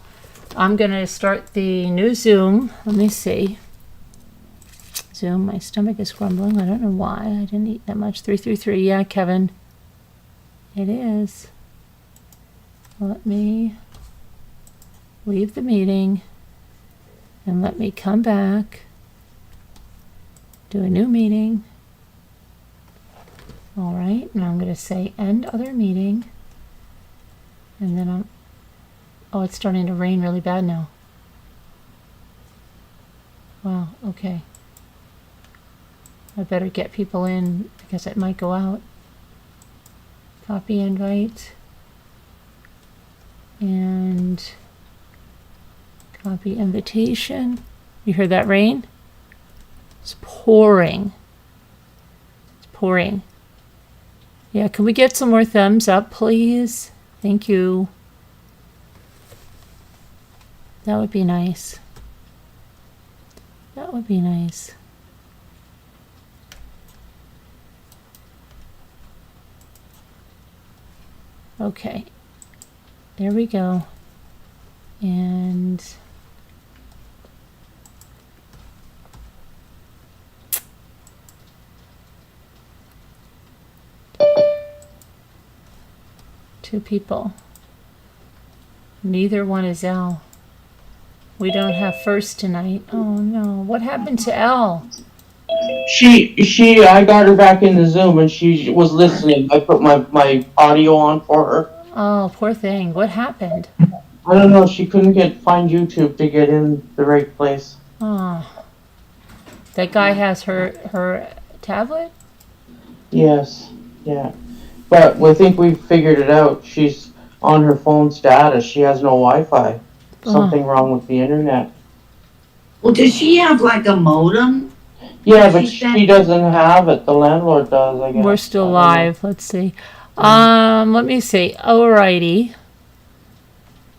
I'm going to start the new Zoom. Let me see. Zoom. My stomach is grumbling. I don't know why. I didn't eat that much. 333. Yeah, Kevin. It is. Let me leave the meeting and let me come back. Do a new meeting. All right. Now I'm going to say end other meeting. And then oh, it's starting to rain really bad now. Wow, okay. I better get people in because it might go out. Copy invite. And copy invitation. You heard that rain? It's pouring. It's pouring. Yeah, can we get some more thumbs up, please? Thank you. That would be nice. That would be nice. Okay. There we go. And two people. Neither one is L. We don't have first tonight. Oh no. What happened to L? I got her back in the Zoom and she was listening. I put my audio on for her. Oh, poor thing. What happened? I don't know. She couldn't find YouTube to get in the right place. Oh. That guy has her tablet? Yes. Yeah. But I think we figured it out. She's on her phone status. She has no Wi-Fi. Something wrong with the internet. Well, does she have like a modem? Yeah, but she doesn't have it. The landlord does, I guess. We're still live. Let's see. Let me see. Alrighty.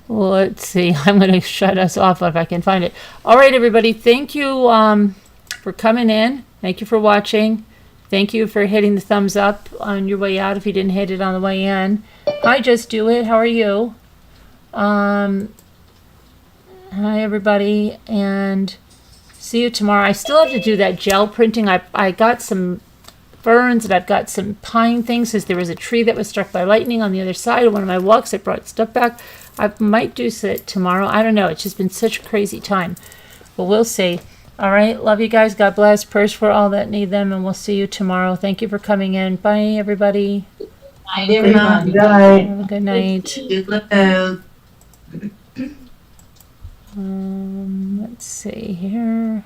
Let's see. I'm going to shut us off if I can find it. All right, everybody. Thank you for coming in. Thank you for watching. Thank you for hitting the thumbs up on your way out if you didn't hit it on the way in. Hi, Just Do It. How are you? Hi, everybody. And see you tomorrow. I still have to do that gel printing. I got some ferns and I've got some pine things because there was a tree that was struck by lightning on the other side of one of my walks. I brought stuff back. I might do it tomorrow. I don't know. It's just been such a crazy time. But we'll see. All right. Love you guys. God bless. Prayers for all that need them. And we'll see you tomorrow. Thank you for coming in. Bye, everybody. Bye, everyone. Good night. Have a good night. Let's see here.